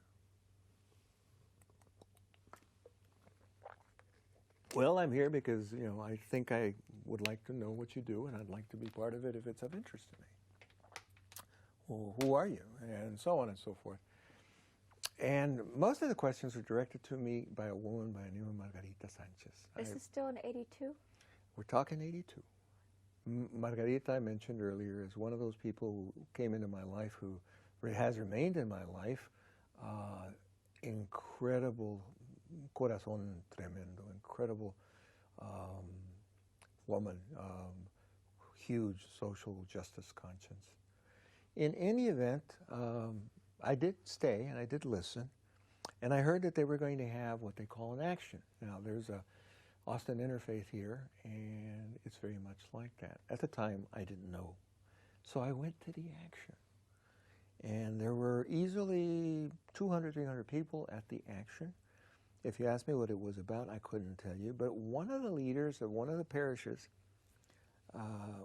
Well, I'm here because, I think I would like to know what you do, and I'd like to be part of it if it's of interest to me. Well, who are you? And so on and so forth. And most of the questions were directed to me by a woman by the name of Margarita Sanchez. This is still in 82? We're talking 82. Margarita, I mentioned earlier, is one of those people who came into my life, who has remained in my life. Incredible, corazón tremendo, incredible woman, huge social justice conscience. In any event, I did stay and I did listen, and I heard that they were going to have what they call an action. Now, there's a Austin Interfaith here, and it's very much like that. At the time, I didn't know. So I went to the action. And there were easily 200, 300 people at the action. If you asked me what it was about, I couldn't tell you. But one of the leaders of one of the parishes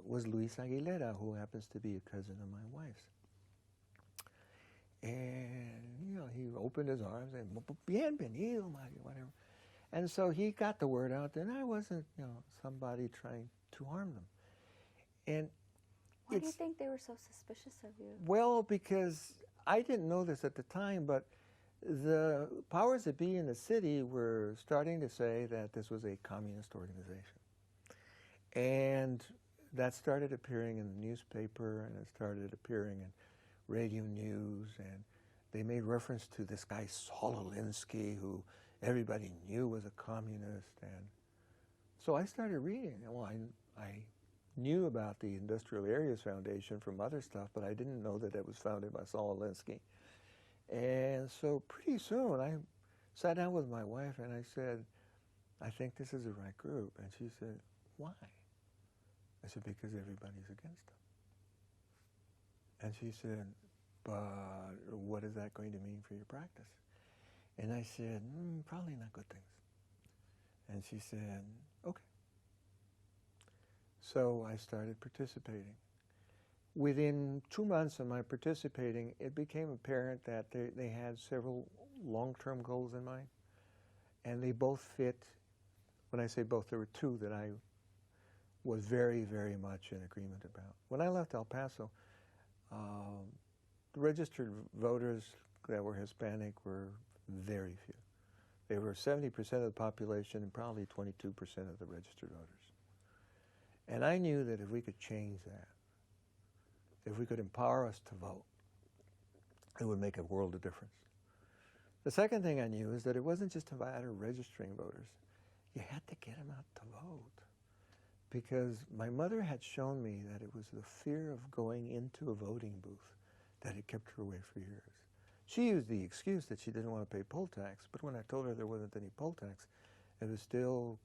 was Luis Aguilera, who happens to be a cousin of my wife's. And, he opened his arms and, bienvenido, whatever. And so he got the word out that I wasn't, somebody trying to harm them. And why do you think they were so suspicious of you? Well, because I didn't know this at the time, but the powers that be in the city were starting to say that this was a communist organization. And that started appearing in the newspaper, and it started appearing in radio news, and they made reference to this guy Saul Alinsky, who everybody knew was a communist. And so I started reading. Well, I knew about the Industrial Areas Foundation from other stuff, but I didn't know that it was founded by Saul Alinsky. And so pretty soon I sat down with my wife and I said, I think this is the right group. And she said, why? I said, because everybody's against them. And she said, but what is that going to mean for your practice? And I said, probably not good things. And she said, okay. So I started participating. Within 2 months of my participating, it became apparent that they had several long-term goals in mind, and they both fit. When I say both, there were two that I was very, very much in agreement about. When I left El Paso, the registered voters that were Hispanic were very few. They were 70% of the population and probably 22% of the registered voters. And I knew that if we could change that, if we could empower us to vote, it would make a world of difference. The second thing I knew is that it wasn't just a matter of registering voters. You had to get them out to vote. Because my mother had shown me that it was the fear of going into a voting booth that had kept her away for years. She used the excuse that she didn't want to pay poll tax, but when I told her there wasn't any poll tax, it was still,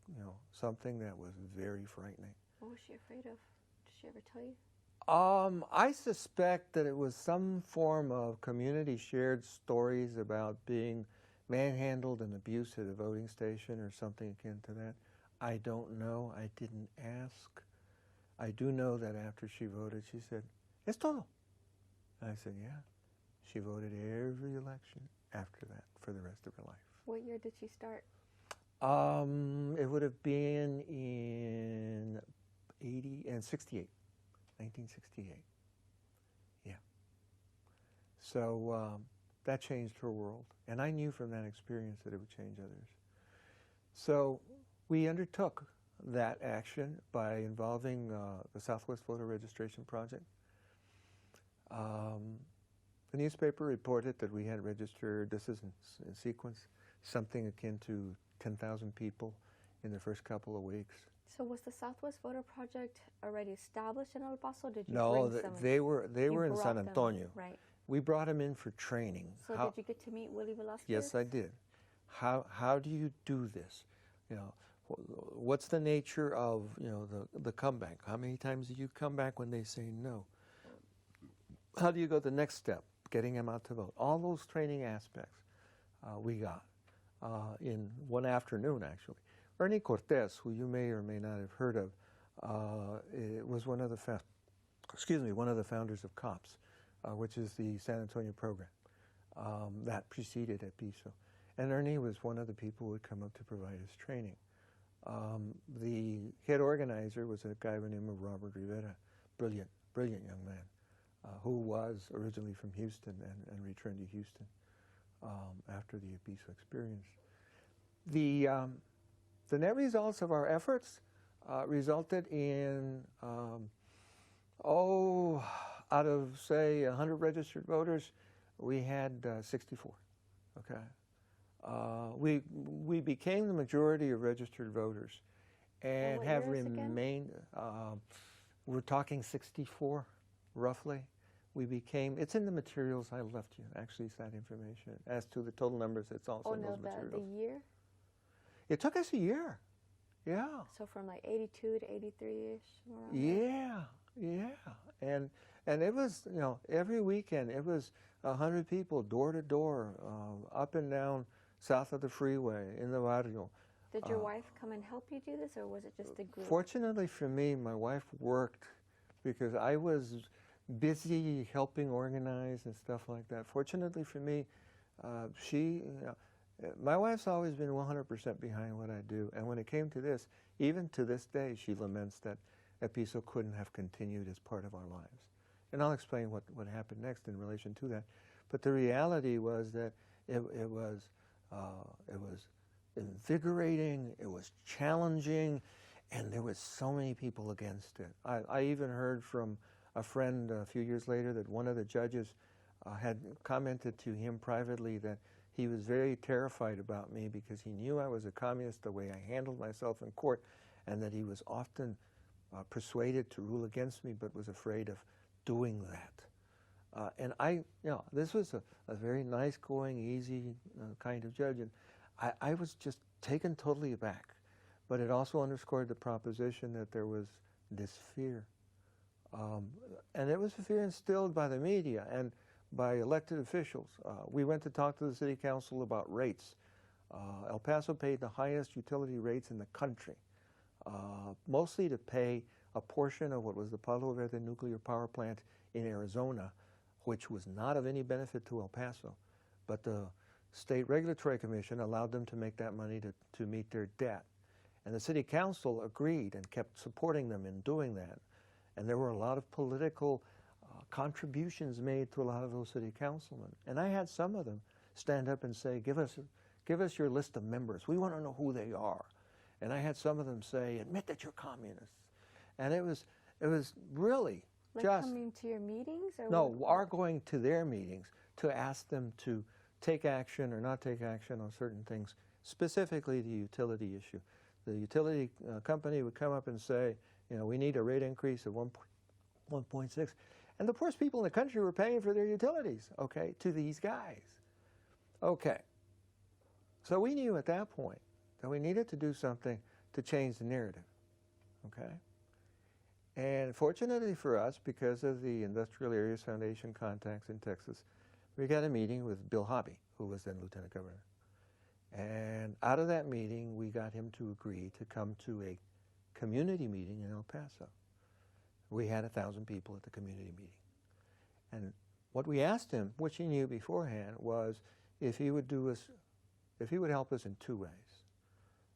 something that was very frightening. What was she afraid of? Did she ever tell you? I suspect that it was some form of community shared stories about being manhandled and abused at a voting station or something akin to that. I don't know. I didn't ask. I do know that after she voted, she said, "Es todo." And I said, "Yeah." She voted every election after that for the rest of her life. What year did she start? It would have been in 68, 1968. Yeah. So that changed her world. And I knew from that experience that it would change others. So we undertook that action by involving the Southwest Voter Registration Project. The newspaper reported that we had registered, this is in sequence, something akin to 10,000 people in the first couple of weeks. So was the Southwest Voter Project already established in El Paso? Did you No, bring some? they were in San Antonio. Right. We brought them in for training. So did you get to meet Willie Velasquez? Yes, I did. How do you do this? You know, what's the nature of, you know, the comeback? How many times do you come back when they say no? How do you go the next step? Getting them out to vote. All those training aspects we got in one afternoon, actually. Ernie Cortez, who you may or may not have heard of, was one of the founders of COPS, which is the San Antonio program that preceded at Paso. And Ernie was one of the people who would come up to provide us training. The head organizer was a guy by the name of Ronald Reagan, brilliant young man, who was originally from Houston and returned to Houston after the Paso experience. The net results of our efforts resulted in, out of, say, 100 registered voters, we had 64, okay? We became the majority of registered voters and have remained, we're talking 64, roughly. We became, it's in the materials I left you, actually, it's that information. As to the total numbers, it's also in those materials. The year? It took us a year, yeah. So from like 82 to 83-ish? Yeah. And it was, you know, every weekend, it was 100 people, door to door, up and down south of the freeway, in the barrio. Did your wife come and help you do this, or was it just a group? Fortunately for me, my wife worked because I was busy helping organize and stuff like that. Fortunately for me, my wife's always been 100% behind what I do. And when it came to this, even to this day, she laments that Paso couldn't have continued as part of our lives. And I'll explain what happened next in relation to that. But the reality was that it was invigorating, it was challenging, and there was so many people against it. I even heard from a friend a few years later that one of the judges had commented to him privately that he was very terrified about me because he knew I was a communist, the way I handled myself in court, and that he was often persuaded to rule against me but was afraid of doing that. And this was a very nice going, easy kind of judge, and I was just taken totally aback. But it also underscored the proposition that there was this fear. And it was a fear instilled by the media and by elected officials. We went to talk to the city council about rates. El Paso paid the highest utility rates in the country, mostly to pay a portion of what was the Palo Verde nuclear power plant in Arizona, which was not of any benefit to El Paso. But the State Regulatory Commission allowed them to make that money to meet their debt. And the city council agreed and kept supporting them in doing that. And there were a lot of political contributions made to a lot of those city councilmen. And I had some of them stand up and say, give us your list of members. We want to know who they are. And I had some of them say, admit that you're communists. And it was really like just... coming to your meetings? Or no, our going to their meetings to ask them to take action or not take action on certain things, specifically the utility issue. The utility company would come up and say, you know, we need a rate increase of 1.6. And the poorest people in the country were paying for their utilities, okay, to these guys. Okay. So we knew at that point that we needed to do something to change the narrative, okay? And fortunately for us, because of the Industrial Areas Foundation contacts in Texas, we got a meeting with Bill Hobby, who was then Lieutenant Governor. And out of that meeting, we got him to agree to come to a community meeting in El Paso. We had 1,000 people at the community meeting. And what we asked him, which he knew beforehand, was if he would help us in 2 ways.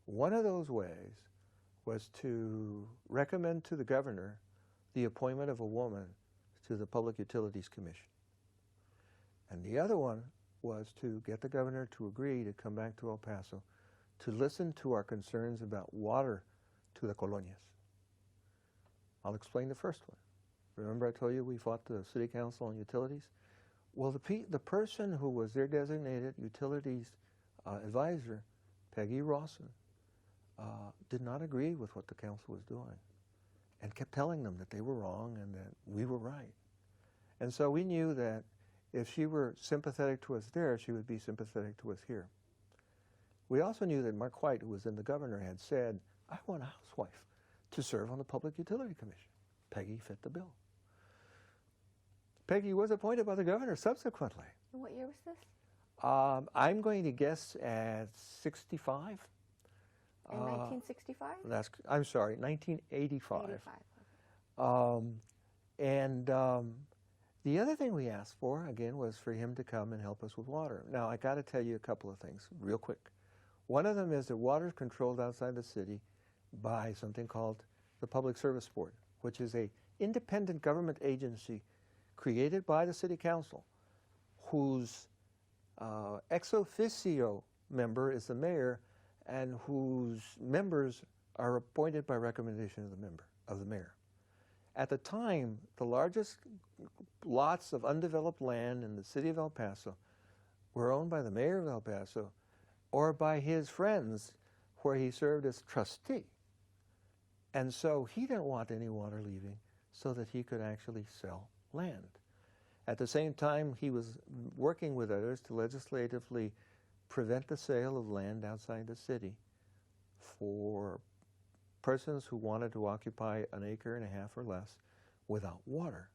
One of those ways was to recommend to the governor the appointment of a woman to the Public Utilities Commission. And the other one was to get the governor to agree to come back to El Paso to listen to our concerns about water to the colonias. I'll explain the first one. Remember I told you we fought the City Council on utilities? Well, the person who was their designated utilities advisor, Peggy Rawson, did not agree with what the council was doing and kept telling them that they were wrong and that we were right. And so we knew that if she were sympathetic to us there, she would be sympathetic to us here. We also knew that Mark White, who was then the governor, had said, I want a housewife to serve on the Public Utility Commission. Peggy fit the bill. Peggy was appointed by the governor subsequently. And what year was this? I'm going to guess at 65. In 1965? I'm sorry, 1985. 85. The other thing we asked for, again, was for him to come and help us with water. Now, I got to tell you a couple of things real quick. One of them is that water is controlled outside the city by something called the Public Service Board, which is an independent government agency created by the City Council, whose ex officio member is the mayor, and whose members are appointed by recommendation of the mayor. At the time, the largest lots of undeveloped land in the city of El Paso were owned by the mayor of El Paso or by his friends, where he served as trustee. And so he didn't want any water leaving so that he could actually sell land. At the same time, he was working with others to legislatively prevent the sale of land outside the city for persons who wanted to occupy 1.5 acres or less without water.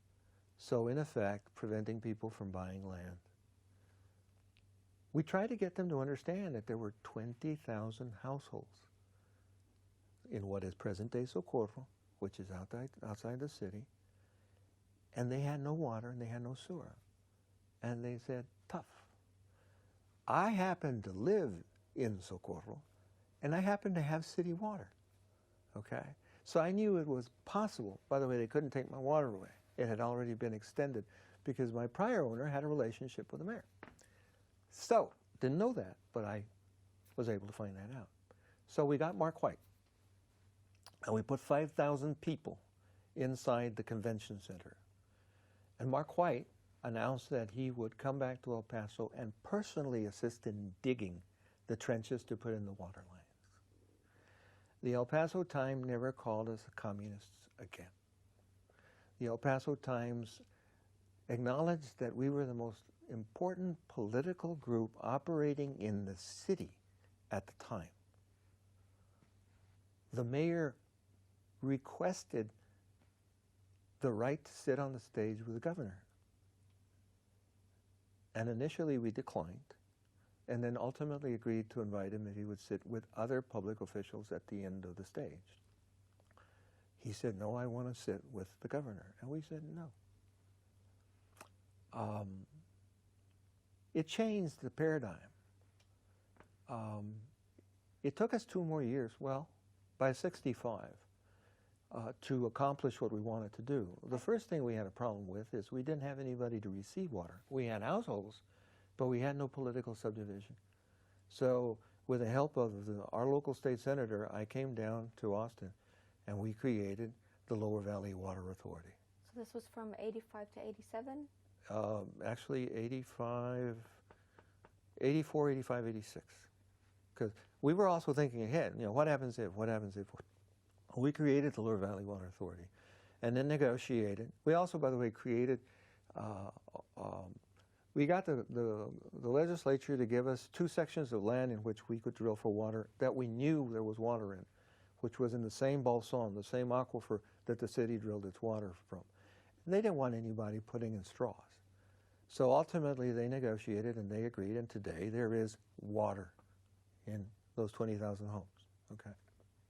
So in effect, preventing people from buying land. We tried to get them to understand that there were 20,000 households in what is present-day Socorro, which is outside the city, and they had no water and they had no sewer. And they said, tough. I happen to live in Socorro, and I happen to have city water, okay? So I knew it was possible. By the way, they couldn't take my water away. It had already been extended because my prior owner had a relationship with the mayor. So, didn't know that, but I was able to find that out. So we got Mark White, and we put 5,000 people inside the convention center. And Mark White announced that he would come back to El Paso and personally assist in digging the trenches to put in the water lines. The El Paso Times never called us communists again. The El Paso Times acknowledged that we were the most important political group operating in the city at the time. The mayor requested the right to sit on the stage with the governor. And initially we declined, and then ultimately agreed to invite him if he would sit with other public officials at the end of the stage. He said, no, I want to sit with the governor. And we said, no. It changed the paradigm. It took us 2 more years, well, by 65, to accomplish what we wanted to do. The first thing we had a problem with is we didn't have anybody to receive water. We had households, but we had no political subdivision. So with the help of our local state senator, I came down to Austin, and we created the Lower Valley Water Authority. So this was from 85 to 87? Actually 85, 84, 85, 86. Because we were also thinking ahead, what happens if? We created the Lower Valley Water Authority and then negotiated. We also, by the way, created, we got the legislature to give us 2 sections of land in which we could drill for water that we knew there was water in, which was in the same balsam, the same aquifer that the city drilled its water from. They didn't want anybody putting in straws. So ultimately they negotiated and they agreed, and today there is water in those 20,000 homes. Okay.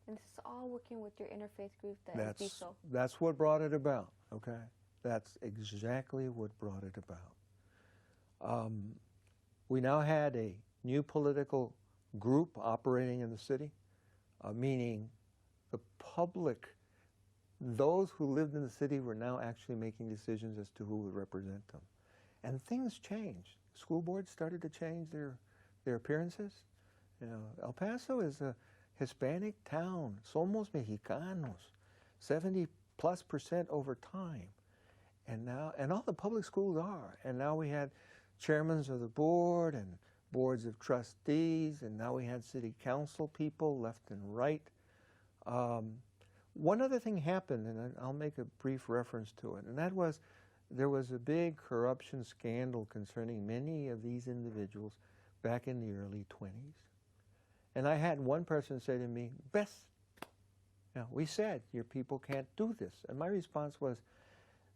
And this is all working with your interfaith group, the Paso. That's what brought it about, okay? That's exactly what brought it about. We now had a new political group operating in the city, meaning the public, those who lived in the city were now actually making decisions as to who would represent them. And things changed. School boards started to change their appearances. You know, El Paso is a Hispanic town, somos mexicanos, 70+% over time. And now, and all the public schools are. And now we had chairmen of the board and boards of trustees, and now we had city council people left and right. One other thing happened, and I'll make a brief reference to it, and that was there was a big corruption scandal concerning many of these individuals back in the early 20s. And I had one person say to me, Bess, we said your people can't do this. And my response was,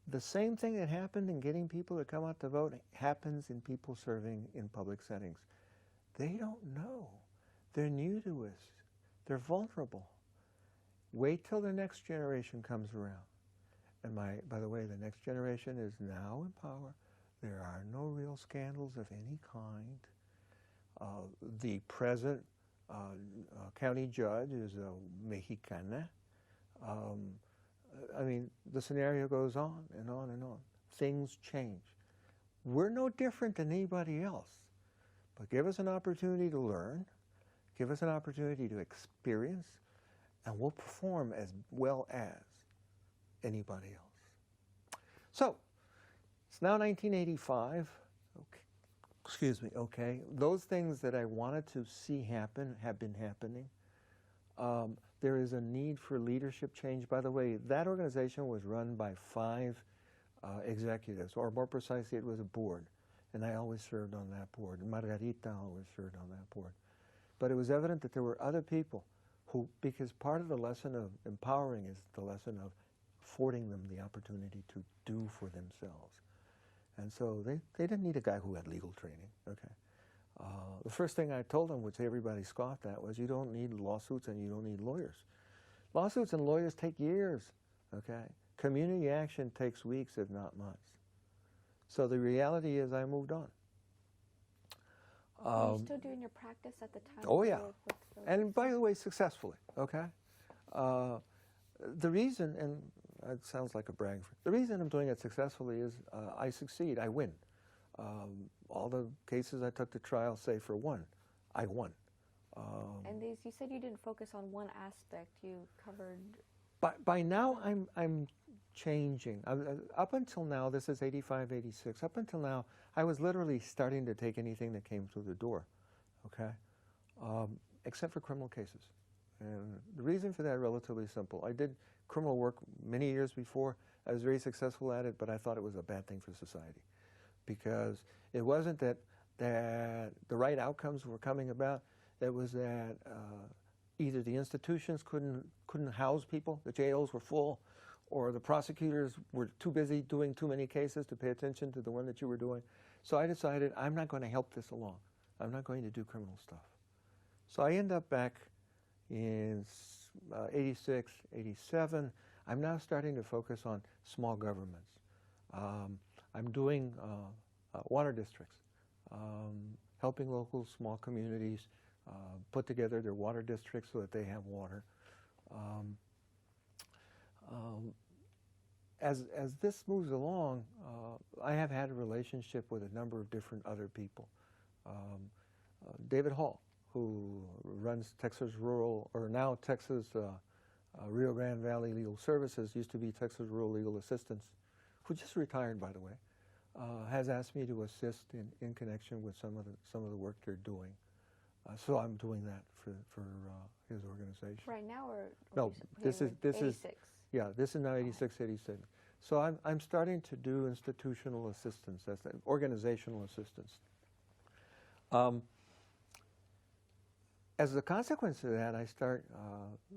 the same thing that happened in getting people to come out to vote happens in people serving in public settings. They don't know. They're new to us. They're vulnerable. Wait till the next generation comes around. And by the way, the next generation is now in power. There are no real scandals of any kind. The present county judge is a Mexicana. I mean, the scenario goes on and on and on. Things change. We're no different than anybody else. But give us an opportunity to learn. Give us an opportunity to experience. And we'll perform as well as anybody else. So, it's now 1985. Okay. Excuse me, okay. Those things that I wanted to see happen have been happening. There is a need for leadership change. By the way, that organization was run by 5 executives, or more precisely, it was a board. And I always served on that board. And Margarita always served on that board. But it was evident that there were other people who, because part of the lesson of empowering is the lesson of affording them the opportunity to do for themselves. And so they didn't need a guy who had legal training, okay? The first thing I told them, which everybody scoffed at, was you don't need lawsuits and you don't need lawyers. Lawsuits and lawyers take years, okay? Community action takes weeks, if not months. So the reality is I moved on. Were you still doing your practice at the time? Oh, yeah. And by the way, successfully, okay? The reason, and it sounds like a brag, the reason I'm doing it successfully is I succeed, I win. All the cases I took to trial, save for one, I won. And these, you said you didn't focus on one aspect, you covered... By now, I'm changing. Up until now, this is 85, 86, up until now, I was literally starting to take anything that came through the door, okay? Except for criminal cases. And the reason for that is relatively simple. I did criminal work many years before. I was very successful at it, but I thought it was a bad thing for society. Because it wasn't that the right outcomes were coming about. It was that either the institutions couldn't house people, the jails were full, or the prosecutors were too busy doing too many cases to pay attention to the one that you were doing. So I decided I'm not going to help this along. I'm not going to do criminal stuff. So I end up back in 86, 87. I'm now starting to focus on small governments. I'm doing water districts, helping local small communities put together their water districts so that they have water. As this moves along, I have had a relationship with a number of different other people. David Hall, who runs Texas Rural, or now Texas Rio Grande Valley Legal Services, used to be Texas Rural Legal Assistance, who just retired, by the way, has asked me to assist in connection with some of the work they're doing. So I'm doing that for his organization. Right now, or no, this is 86? Yeah, this is now 86, 87. So I'm starting to do institutional assistance, that's organizational assistance. as a consequence of that, I start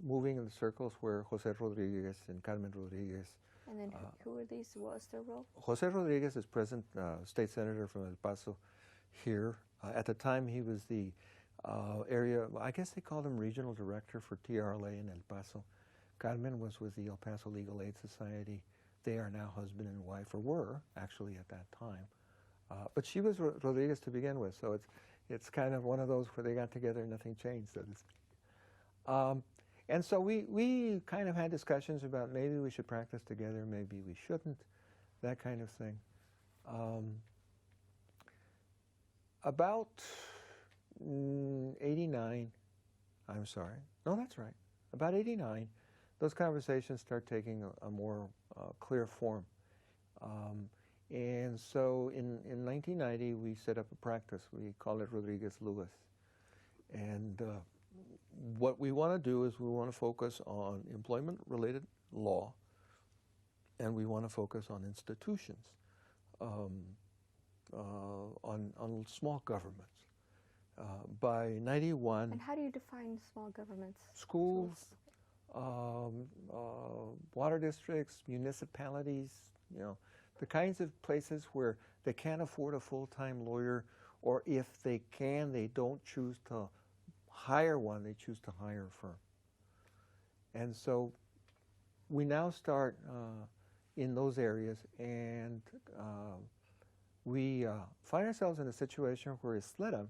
moving in the circles where Jose Rodriguez and Carmen Rodriguez. And then who are these? What was their role? Jose Rodriguez is present state senator from El Paso here. At the time, he was the area, I guess they called him regional director for TRLA in El Paso. Carmen was with the El Paso Legal Aid Society. They are now husband and wife, or were actually at that time. But she was Rodriguez to begin with, so it's kind of one of those where they got together and nothing changed, so to speak. And so we kind of had discussions about maybe we should practice together, maybe we shouldn't, that kind of thing. About 89, I'm sorry, no, that's right, about 89, those conversations start taking a more clear form. And so in 1990, we set up a practice. We call it Rodriguez-Lewis. And what we want to do is we want to focus on employment-related law, and we want to focus on institutions, on small governments. By 91... And how do you define small governments? Schools, water districts, municipalities, the kinds of places where they can't afford a full-time lawyer, or if they can, they don't choose to hire one, they choose to hire a firm. And so we now start in those areas, and we find ourselves in a situation where Isleta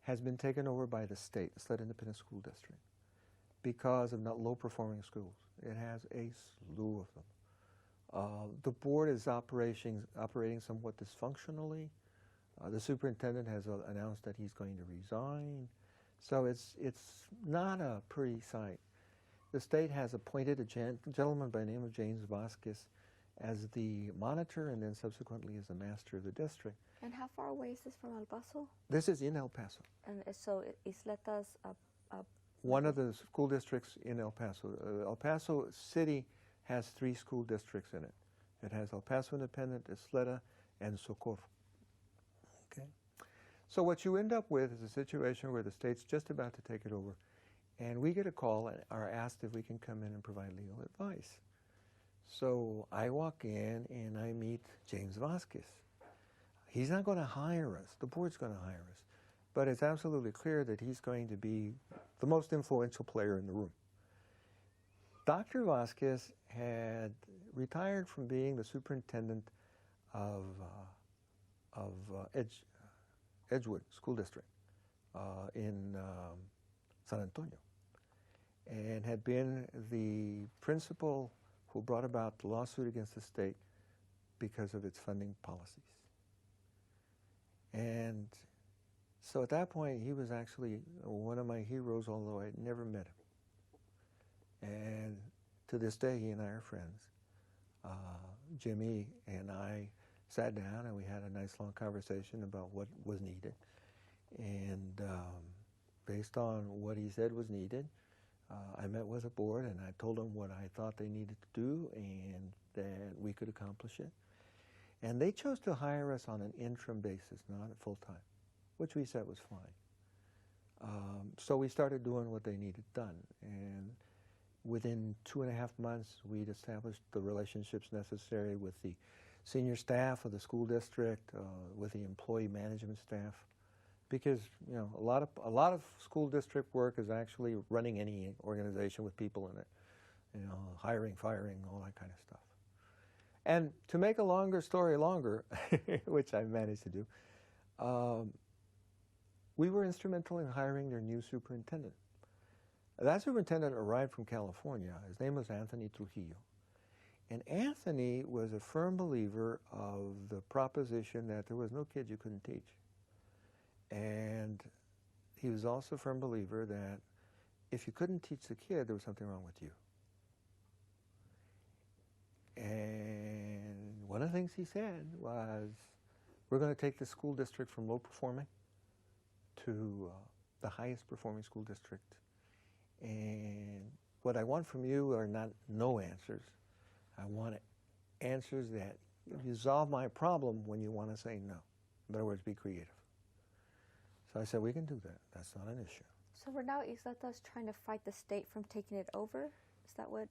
has been taken over by the state, Isleta Independent School District, because of not low-performing schools. It has a slew of them. The board is operating somewhat dysfunctionally. The superintendent has announced that he's going to resign. So it's not a pretty sight. The state has appointed a gentleman by the name of James Vasquez as the monitor and then subsequently as the master of the district. And how far away is this from El Paso? This is in El Paso. And so Isleta's one of the school districts in El Paso. El Paso City has 3 school districts in it. It has El Paso Independent, Isleta, and Socorro. Okay? So what you end up with is a situation where the state's just about to take it over, and we get a call and are asked if we can come in and provide legal advice. So I walk in and I meet James Vasquez. He's not going to hire us. The board's going to hire us. But it's absolutely clear that he's going to be the most influential player in the room. Dr. Vasquez had retired from being the superintendent of Edgewood School District in San Antonio, and had been the principal who brought about the lawsuit against the state because of its funding policies. And so at that point, he was actually one of my heroes, although I'd never met him. And to this day, he and I are friends. Jimmy and I sat down and we had a nice long conversation about what was needed. And based on what he said was needed, I met with the board and I told them what I thought they needed to do and that we could accomplish it. And they chose to hire us on an interim basis, not full-time, which we said was fine. So we started doing what they needed done. And within 2.5 months, we'd established the relationships necessary with the senior staff of the school district, with the employee management staff, because a lot of school district work is actually running any organization with people in it, hiring, firing, all that kind of stuff. And to make a longer story longer, which I managed to do, we were instrumental in hiring their new superintendent. That superintendent arrived from California. His name was Anthony Trujillo. And Anthony was a firm believer of the proposition that there was no kid you couldn't teach. And he was also a firm believer that if you couldn't teach the kid, there was something wrong with you. And one of the things he said was, we're going to take the school district from low performing to the highest performing school district. And what I want from you are not no answers. I want answers that resolve my problem when you want to say no. In other words, be creative. So I said, we can do that. That's not an issue. So for now, Isleta's trying to fight the state from taking it over? Is that what?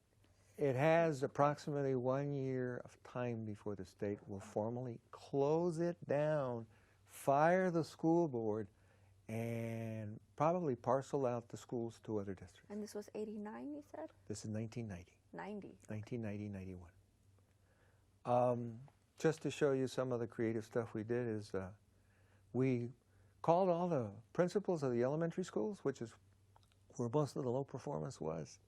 It has approximately 1 year of time before the state will formally close it down, fire the school board, and probably parcel out the schools to other districts. And this was 89, you said? This is 1990. 90. 91. Just to show you some of the creative stuff we did is we called all the principals of the elementary schools, which is where most of the low performance was,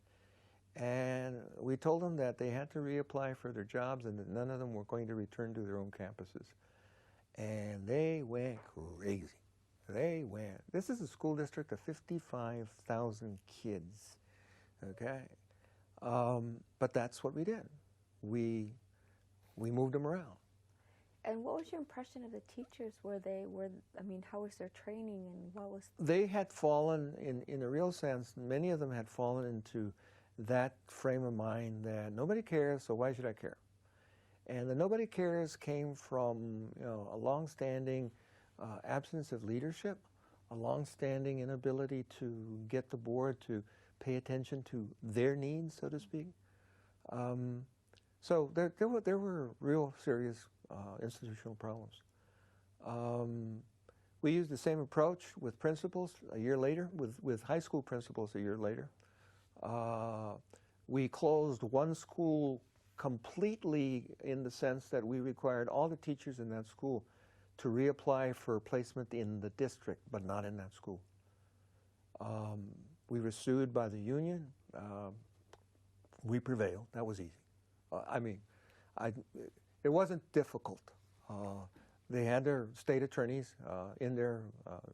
and we told them that they had to reapply for their jobs and that none of them were going to return to their own campuses. And they went crazy. They went. This is a school district of 55,000 kids, okay? But that's what we did. We moved them around. And what was your impression of the teachers? How was their training and what was? They had fallen, in a real sense, many of them had fallen into that frame of mind that nobody cares, so why should I care? And the nobody cares came from a long-standing absence of leadership, a long-standing inability to get the board to pay attention to their needs, so to speak. So there were real serious institutional problems. We used the same approach with principals a year later, with high school principals a year later. We closed one school completely in the sense that we required all the teachers in that school to reapply for placement in the district, but not in that school. We were sued by the union. We prevailed. That was easy. It wasn't difficult. They had their state attorneys in there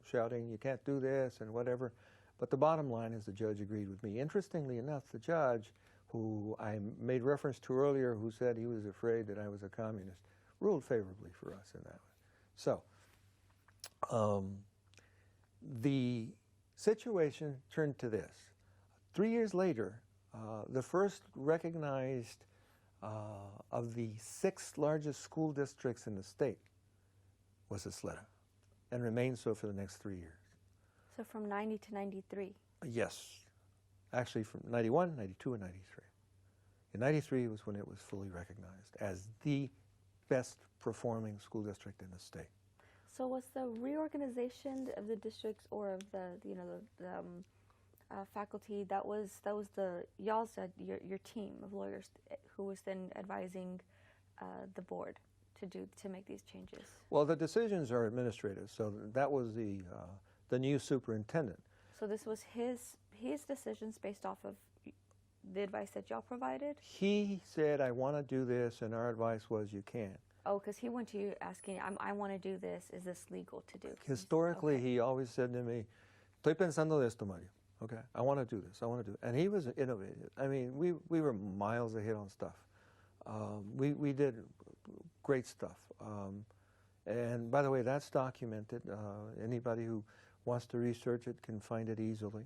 shouting, you can't do this and whatever. But the bottom line is the judge agreed with me. Interestingly enough, the judge, who I made reference to earlier, who said he was afraid that I was a communist, ruled favorably for us in that way. So the situation turned to this. 3 years later, the first recognized of the 6 largest school districts in the state was Isleta, and remained so for the next 3 years. So from 90 to 93? Yes. Actually from 91, 92, and 93. In 93 was when it was fully recognized as the best performing school district in the state. So was the reorganization of the districts or of the faculty, that was y'all said your team of lawyers who was then advising the board to make these changes? Well, the decisions are administrative, so that was the new superintendent. So this was his decisions based off of the advice that y'all provided? He said, I want to do this, and our advice was, you can't. Oh, because he went to you asking, I want to do this. Is this legal to do? Historically, okay. He always said to me, estoy pensando de esto, Mario. Okay, I want to do this. I want to do it. And he was innovative. I mean, we were miles ahead on stuff. We did great stuff. And by the way, that's documented. Anybody who wants to research it can find it easily.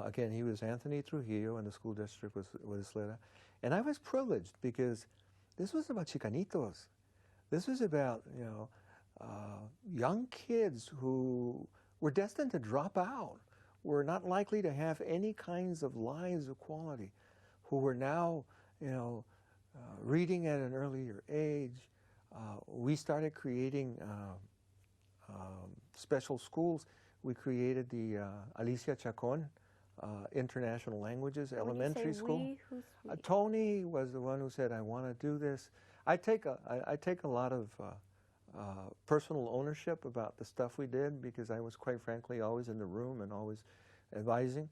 Again, he was Anthony Trujillo, and the school district was Isleta. And I was privileged because this was about Chicanitos. This was about, young kids who were destined to drop out, were not likely to have any kinds of lives of quality, who were now, reading at an earlier age. We started creating special schools. We created the Alicia Chacon International Languages Elementary School. Tony was the one who said, I want to do this. I take a lot of personal ownership about the stuff we did because I was, quite frankly, always in the room and always advising.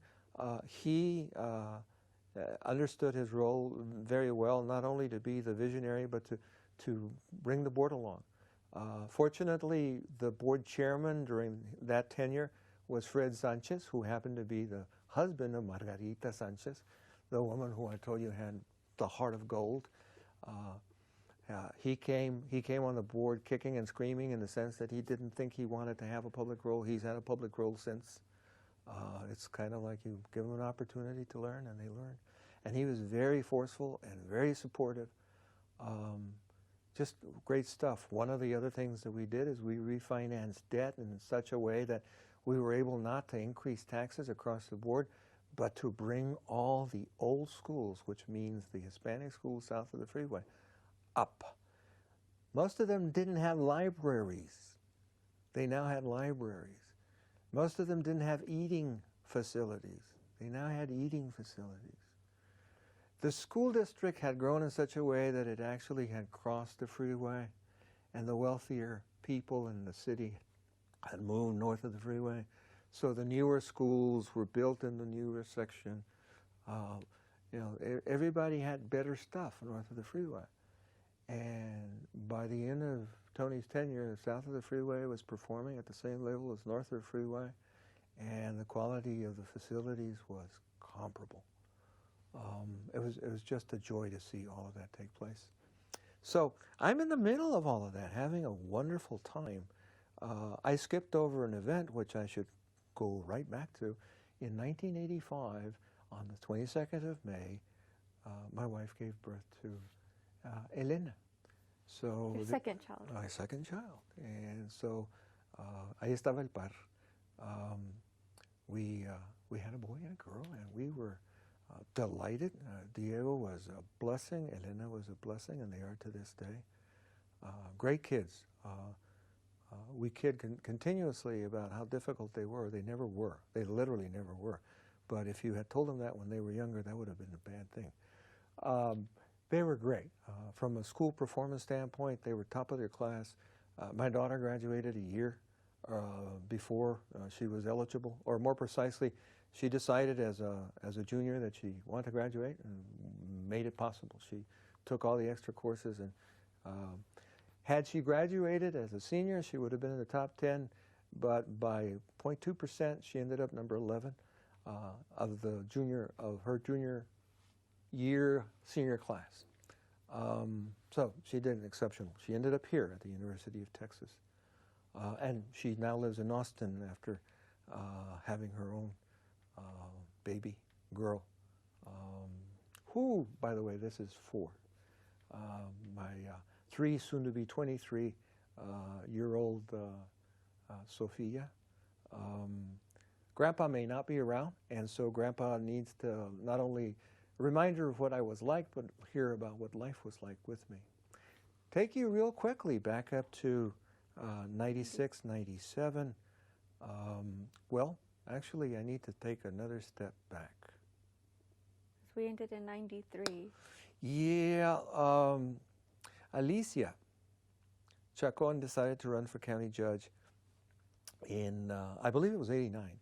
He understood his role very well, not only to be the visionary, but to bring the board along. Fortunately, the board chairman during that tenure was Fred Sanchez, who happened to be the husband of Margarita Sanchez, the woman who I told you had the heart of gold. He came on the board kicking and screaming in the sense that he didn't think he wanted to have a public role. He's had a public role since. It's kind of like you give them an opportunity to learn, and they learn. And he was very forceful and very supportive. Just great stuff. One of the other things that we did is we refinanced debt in such a way that we were able not to increase taxes across the board, but to bring all the old schools, which means the Hispanic schools south of the freeway, up. Most of them didn't have libraries. They now had libraries. Most of them didn't have eating facilities. They now had eating facilities. The school district had grown in such a way that it actually had crossed the freeway, and the wealthier people in the city had moved north of the freeway. So the newer schools were built in the newer section. Everybody had better stuff north of the freeway. And by the end of Tony's tenure, south of the freeway was performing at the same level as north of the freeway, and the quality of the facilities was comparable. It was just a joy to see all of that take place. So I'm in the middle of all of that, having a wonderful time. I skipped over an event which I should go right back to. In 1985, on the 22nd of May, my wife gave birth to Elena. So Your second child. My second child. And so ahí estaba el par. We had a boy and a girl, and we were delighted. Diego was a blessing. Elena was a blessing, and they are to this day. Great kids. We kid continuously about how difficult they were. They never were. They literally never were. But if you had told them that when they were younger, that would have been a bad thing. They were great. From a school performance standpoint, they were top of their class. My daughter graduated a year before she was eligible, or more precisely, she decided as a junior that she wanted to graduate and made it possible. She took all the extra courses, and had she graduated as a senior, she would have been in the top 10, but by 0.2%, she ended up number 11 of her junior year senior class. So she did an exceptional. She ended up here at the University of Texas. And she now lives in Austin after having her own baby girl, who, by the way, this is 4. My 3, soon to be 23-year-old Sophia. Grandpa may not be around, and so Grandpa needs to not only a reminder of what I was like, but hear about what life was like with me. Take you real quickly back up to 96, 97. Well, actually, I need to take another step back. So we ended in 93. Yeah, Alicia Chacon decided to run for county judge in, I believe it was 89.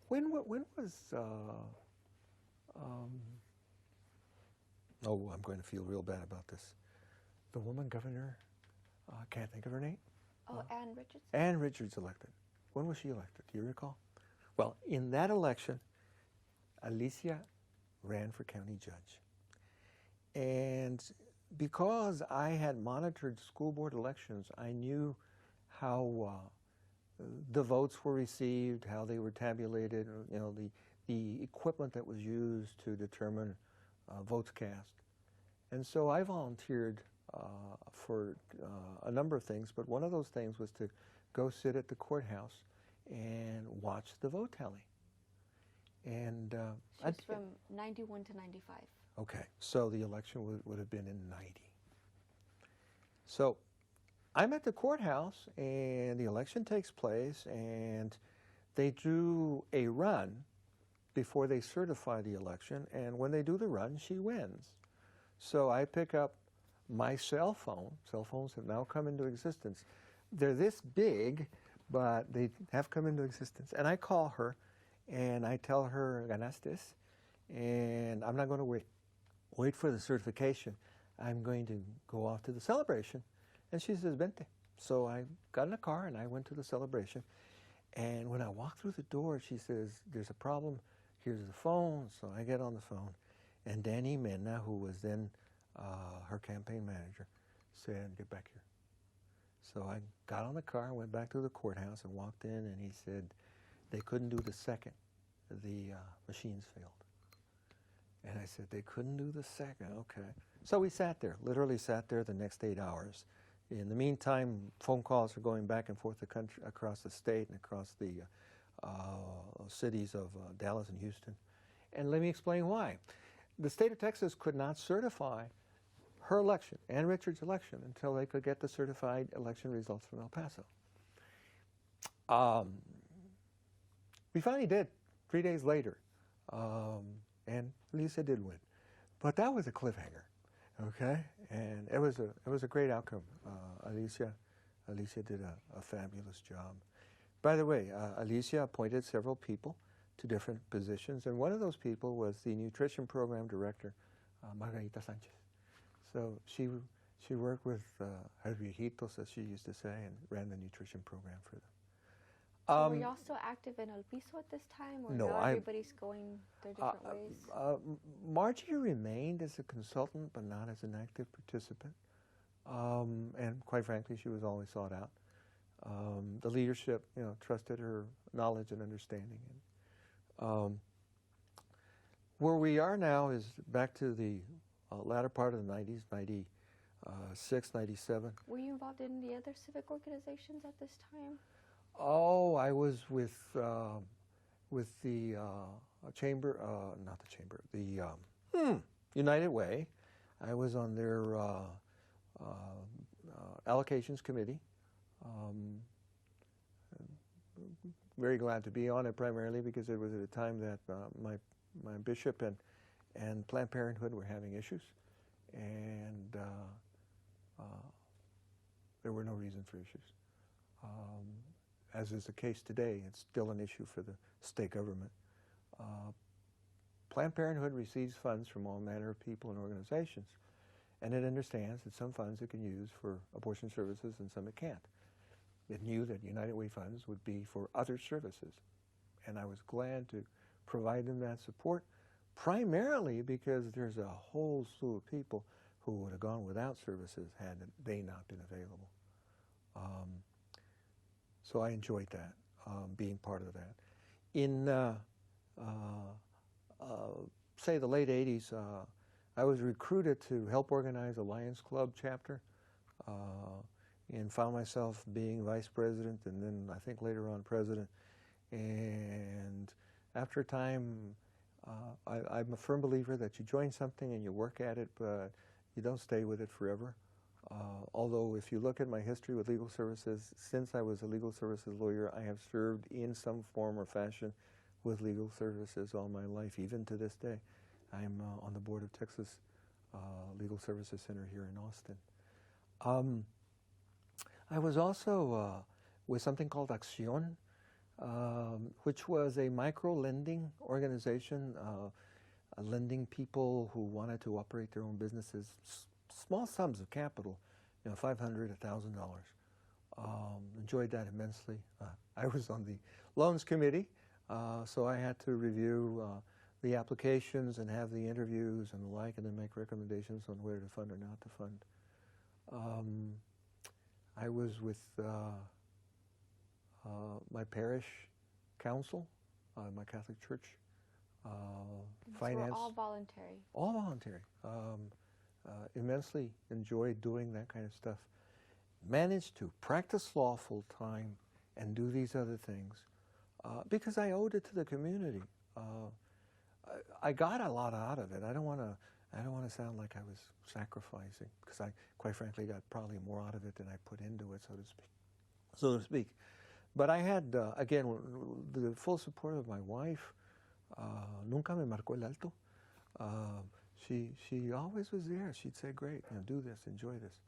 When was, oh, I'm going to feel real bad about this. The woman governor, I can't think of her name. Oh, Ann Richardson? Ann Richards elected. When was she elected? Do you recall? Well, in that election, Alicia ran for county judge. And because I had monitored school board elections, I knew how the votes were received, how they were tabulated, the equipment that was used to determine votes cast. And so I volunteered for a number of things, but one of those things was to go sit at the courthouse and watch the vote tally. And she's from 91 to 95. Okay, so the election would have been in 90. So I'm at the courthouse, and the election takes place, and they do a run before they certify the election, and when they do the run, she wins. So I pick up my cell phone. Cell phones have now come into existence. They're this big, but they have come into existence. And I call her, and I tell her, "Ganaste," and I'm not going to wait for the certification. I'm going to go off to the celebration. And she says, "Vente." So I got in a car, and I went to the celebration. And when I walked through the door, she says, "There's a problem. Here's the phone." So I get on the phone, and Danny Mena, who was then her campaign manager, said, "Get back here." So I got on the car and went back to the courthouse and walked in, and he said they couldn't do the second. The machines failed. And I said, "They couldn't do the second?" Okay. So we sat there, literally sat there the next 8 hours, In the meantime, phone calls are going back and forth the country, across the state and across the cities of Dallas and Houston. And let me explain why. The state of Texas could not certify her election and Richard's election until they could get the certified election results from El Paso. We finally did 3 days later, and Alicia did win. But that was a cliffhanger, okay? And it was a great outcome. Alicia did a fabulous job. By the way, Alicia appointed several people to different positions, and one of those people was the nutrition program director, Margarita Sanchez. So she worked with her viejitos, as she used to say, and ran the nutrition program for them. So were y'all still active in El Piso at this time, or no, now everybody's going their different ways? Margie remained as a consultant, but not as an active participant. And quite frankly, she was always sought out. The leadership, trusted her knowledge and understanding. Where we are now is back to the latter part of the 90s, 96, 97. Were you involved in the other civic organizations at this time? Oh, I was with the chamber, not the chamber, the United Way. I was on their allocations committee. Very glad to be on it, primarily because it was at a time that my bishop and Planned Parenthood were having issues, and there were no reason for issues. As is the case today, it's still an issue for the state government. Planned Parenthood receives funds from all manner of people and organizations, and it understands that some funds it can use for abortion services and some it can't. It knew that United Way funds would be for other services, and I was glad to provide them that support, primarily because there's a whole slew of people who would have gone without services had they not been available. So I enjoyed that, being part of that. In, say, the late 80s, I was recruited to help organize a Lions Club chapter, and found myself being vice president, and then I think later on president. And after a time, I'm a firm believer that you join something and you work at it, but you don't stay with it forever. Although if you look at my history with legal services, since I was a legal services lawyer, I have served in some form or fashion with legal services all my life, even to this day. I'm on the board of Texas Legal Services Center here in Austin. I was also with something called Acción, which was a micro-lending organization, lending people who wanted to operate their own businesses, small sums of capital, $500, $1,000. Enjoyed that immensely. I was on the loans committee, so I had to review the applications and have the interviews and the like, and then make recommendations on whether to fund or not to fund. I was with my parish council, my Catholic church, finance. So all voluntary? All voluntary. Immensely enjoyed doing that kind of stuff. Managed to practice law full time and do these other things because I owed it to the community. I got a lot out of it. I don't want to sound like I was sacrificing, because I, quite frankly, got probably more out of it than I put into it, so to speak. But I had, again, the full support of my wife. Nunca me marcó el alto. She always was there. She'd say, "Great, do this, enjoy this."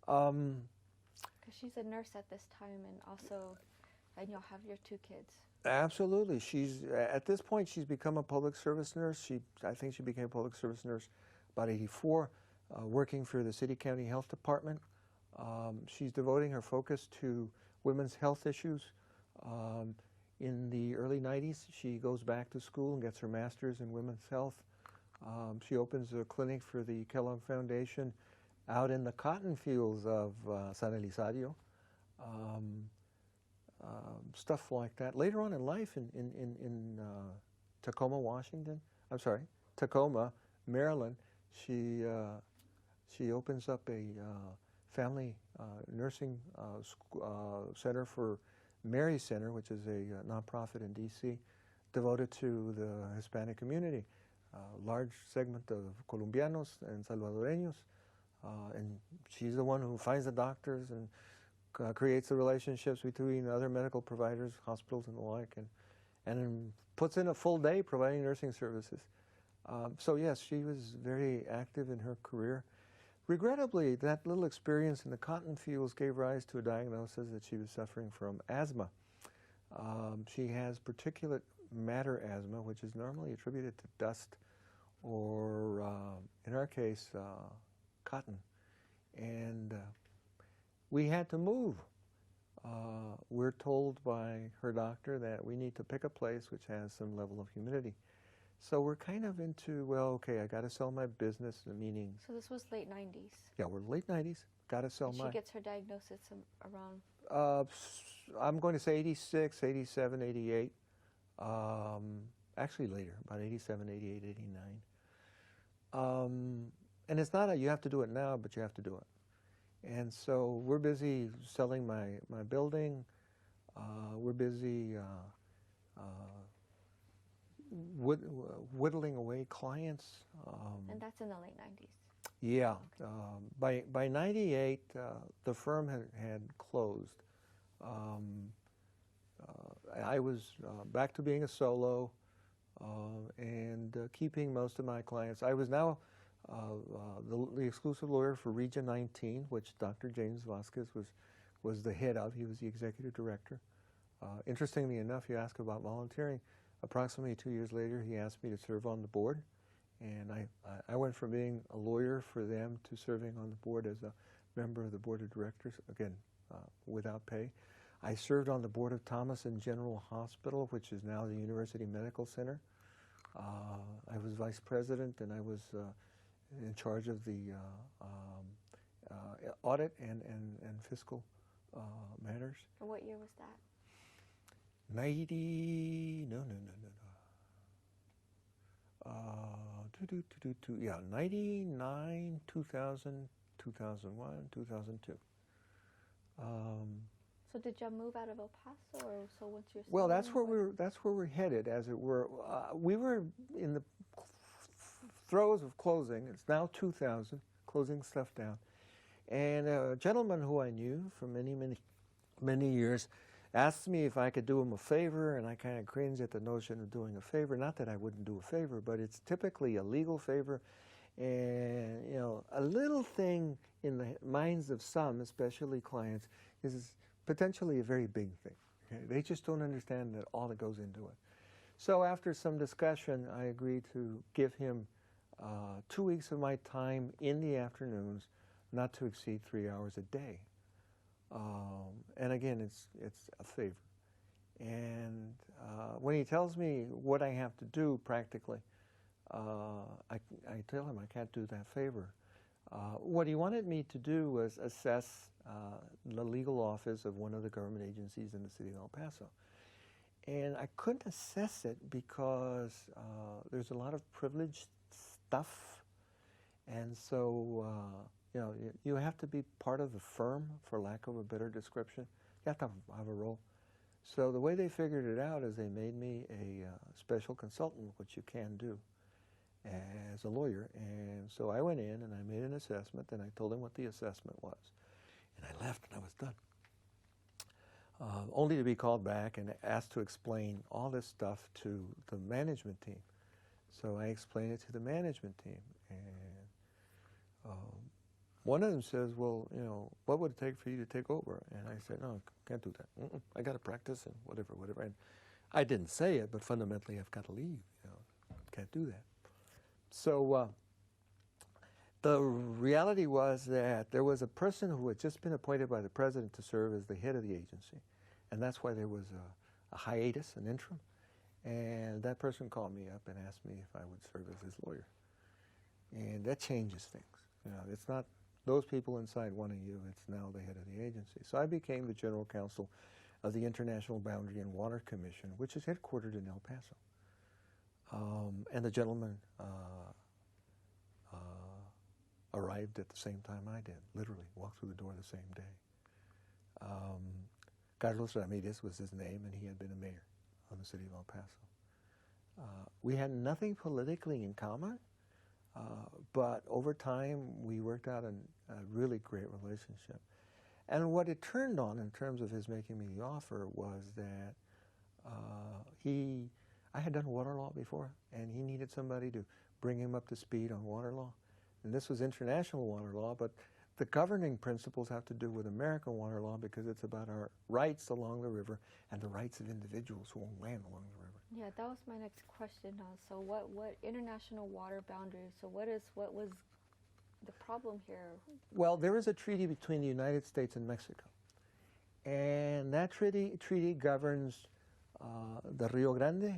Because she's a nurse at this time, and you'll have your 2 kids. Absolutely. She's at this point she's become a public service nurse. I think she became a public service nurse about '84, working for the city county health department. She's devoting her focus to women's health issues. In the early '90s, she goes back to school and gets her master's in women's health. She opens a clinic for the Kellogg Foundation out in the cotton fields of San Elizario. Stuff like that. Later on in life, in Tacoma, Tacoma, Maryland, she opens up a family nursing center for Mary Center, which is a nonprofit in D.C. devoted to the Hispanic community. Large segment of Colombianos and Salvadoreños, and she's the one who finds the doctors and creates the relationships between other medical providers, hospitals and the like, and puts in a full day providing nursing services. So yes, she was very active in her career. Regrettably, that little experience in the cotton fields gave rise to a diagnosis that she was suffering from asthma. She has particulate matter asthma, which is normally attributed to dust or, in our case, cotton. And we had to move. We're told by her doctor that we need to pick a place which has some level of humidity. So we're kind of into, well, okay, I got to sell my business, meaning... So this was late 90s? Yeah, we're late 90s. Got to sell my... She gets her diagnosis around... I'm going to say 86, 87, 88. Actually later, about 87, 88, 89. And it's not you have to do it now, but you have to do it. And so we're busy selling my building. We're busy whittling away clients. And that's in the late 90s? Yeah. By 98, the firm had closed. I was back to being a solo and keeping most of my clients. I was now the exclusive lawyer for Region 19, which Dr. James Vasquez was the head of. He was the executive director. Interestingly enough, you ask about volunteering. Approximately 2 years later, he asked me to serve on the board. And I went from being a lawyer for them to serving on the board as a member of the board of directors, again, without pay. I served on the board of Thomas and General Hospital, which is now the University Medical Center. I was vice president, and I was in charge of the audit and fiscal matters. And what year was that? 90, no. 99, 2000, 2001, 2002. So did you move out of El Paso, or so once you're... Well, that's where we're headed, as it were. We were in the throes of closing. It's now 2000, closing stuff down. And a gentleman who I knew for many years asked me if I could do him a favor, and I kind of cringed at the notion of doing a favor. Not that I wouldn't do a favor, but it's typically a legal favor. And, you know, a little thing in the minds of some, especially clients, is potentially a very big thing. Okay? They just don't understand that all that goes into it. So after some discussion, I agreed to give him 2 weeks of my time in the afternoons, not to exceed 3 hours a day. And again, it's a favor. And when he tells me what I have to do practically, I tell him I can't do that favor. What he wanted me to do was assess the legal office of one of the government agencies in the city of El Paso. And I couldn't assess it because there's a lot of privileged stuff. And so, you know, you have to be part of the firm, for lack of a better description. You have to have a role. So the way they figured it out is they made me a special consultant, which you can do as a lawyer. And so I went in and I made an assessment, and I told him what the assessment was. And I left and I was done. Only to be called back and asked to explain all this stuff to the management team. So I explained it to the management team. And one of them says, well, you know, what would it take for you to take over? And I said, no, I can't do that. I got to practice and whatever. And I didn't say it, but fundamentally I've got to leave. You know, can't do that. So the reality was that there was a person who had just been appointed by the president to serve as the head of the agency. And that's why there was a hiatus, an interim. And that person called me up and asked me if I would serve as his lawyer. And that changes things. You know, it's not those people inside wanting you, it's now the head of the agency. So I became the general counsel of the International Boundary and Water Commission, which is headquartered in El Paso. And the gentleman arrived at the same time I did, literally walked through the door the same day. Carlos Ramirez was his name, and he had been a mayor of the city of El Paso. We had nothing politically in common, but over time we worked out a really great relationship. And what it turned on in terms of his making me the offer was that I had done water law before, and he needed somebody to bring him up to speed on water law. And this was international water law, but the governing principles have to do with American water law because it's about our rights along the river and the rights of individuals who own land along the river. Yeah, that was my next question. So what international water boundaries? So what was the problem here? Well, there is a treaty between the United States and Mexico, and that treaty governs the Rio Grande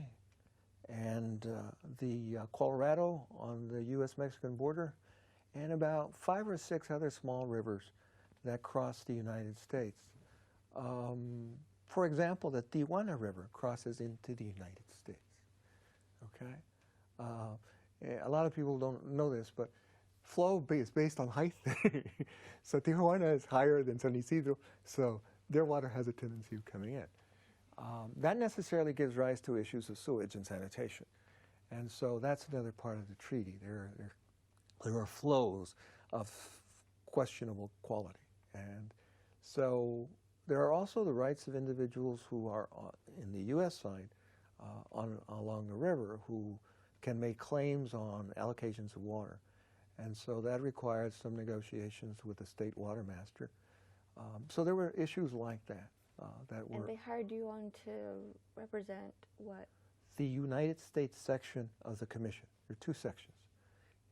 and the Colorado on the U.S.-Mexican border, and about 5 or 6 other small rivers that cross the United States. For example, the Tijuana River crosses into the United States. Okay, a lot of people don't know this, but flow is based on height. So Tijuana is higher than San Isidro, so their water has a tendency of coming in. That necessarily gives rise to issues of sewage and sanitation, and so that's another part of the treaty. There are flows of questionable quality, and so there are also the rights of individuals who are in the U.S. side along the river who can make claims on allocations of water, and so that required some negotiations with the state water master. So there were issues like that that were. And they hired you on to represent what? The United States section of the commission. There are 2 sections.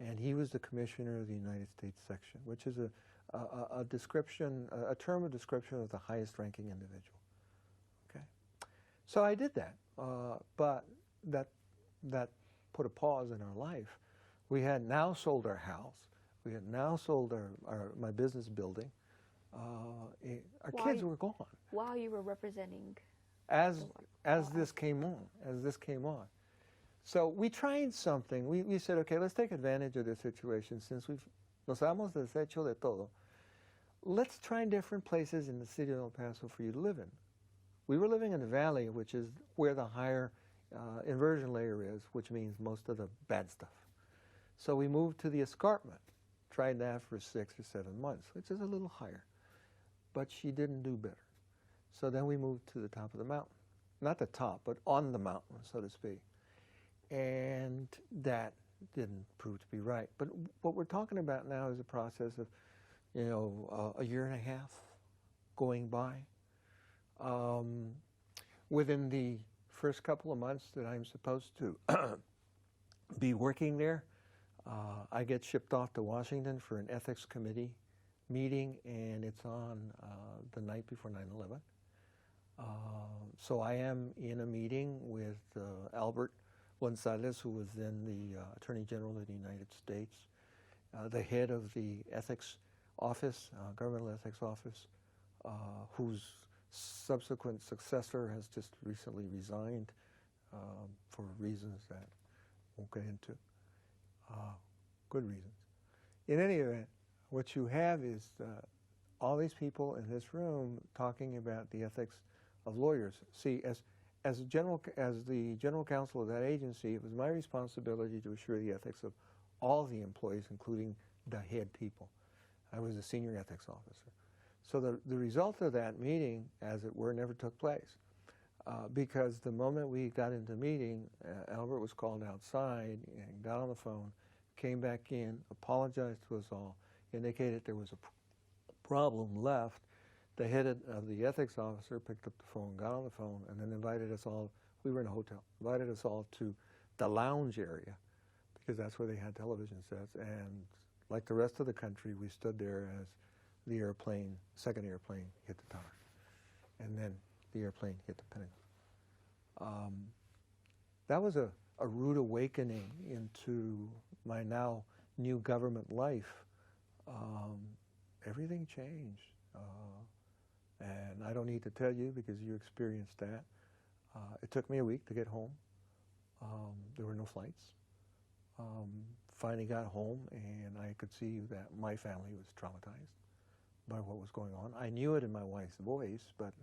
And he was the commissioner of the United States section, which is a description, a term of description of the highest ranking individual. Okay, so I did that, but that put a pause in our life. We had now sold our house. We had now sold my business building. Our kids were gone. While you were representing. As this came on. So we tried something. We said, okay, let's take advantage of this situation since nos hemos deshecho de todo. Let's try different places in the city of El Paso for you to live in. We were living in the valley, which is where the higher inversion layer is, which means most of the bad stuff. So we moved to the escarpment, tried that for 6 or 7 months, which is a little higher. But she didn't do better. So then we moved to the top of the mountain. Not the top, but on the mountain, so to speak. And that didn't prove to be right. But what we're talking about now is a process of, a year and a half going by. Within the first couple of months that I'm supposed to be working there, I get shipped off to Washington for an ethics committee meeting, and it's on the night before 9/11. So I am in a meeting with Albert Gonzalez, who was then the Attorney General of the United States, the head of the ethics office, governmental ethics office, whose subsequent successor has just recently resigned for reasons that I won't get into. Good reasons. In any event, what you have is all these people in this room talking about the ethics of lawyers. See, as the general counsel of that agency, it was my responsibility to assure the ethics of all the employees, including the head people. I was a senior ethics officer. So the result of that meeting, as it were, never took place. Because the moment we got into meeting, Albert was called outside and got on the phone, came back in, apologized to us all, indicated there was a problem, left. The head of the ethics officer picked up the phone, got on the phone, and then invited us all, we were in a hotel, invited us all to the lounge area, because that's where they had television sets. And like the rest of the country, we stood there as the second airplane hit the tower. And then the airplane hit the Pentagon. That was a rude awakening into my now new government life. Everything changed. And I don't need to tell you because you experienced that. It took me a week to get home. There were no flights. finally got home, and I could see that my family was traumatized by what was going on. I knew it in my wife's voice, but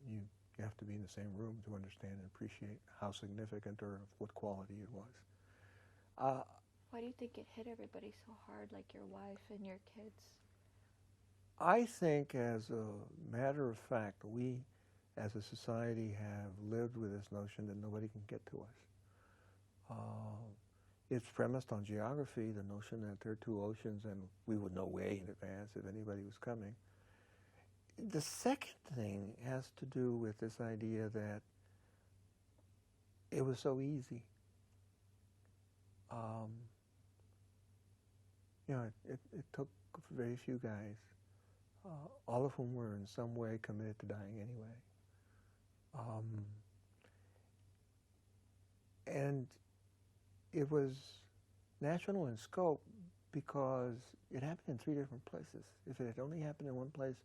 you have to be in the same room to understand and appreciate how significant or of what quality it was. Why do you think it hit everybody so hard, like your wife and your kids? I think, as a matter of fact, we as a society have lived with this notion that nobody can get to us. It's premised on geography, the notion that there are two oceans and we would know way in advance if anybody was coming. The second thing has to do with this idea that it was so easy. It took very few guys, all of whom were in some way committed to dying anyway. And it was national in scope because it happened in 3 different places. If it had only happened in one place,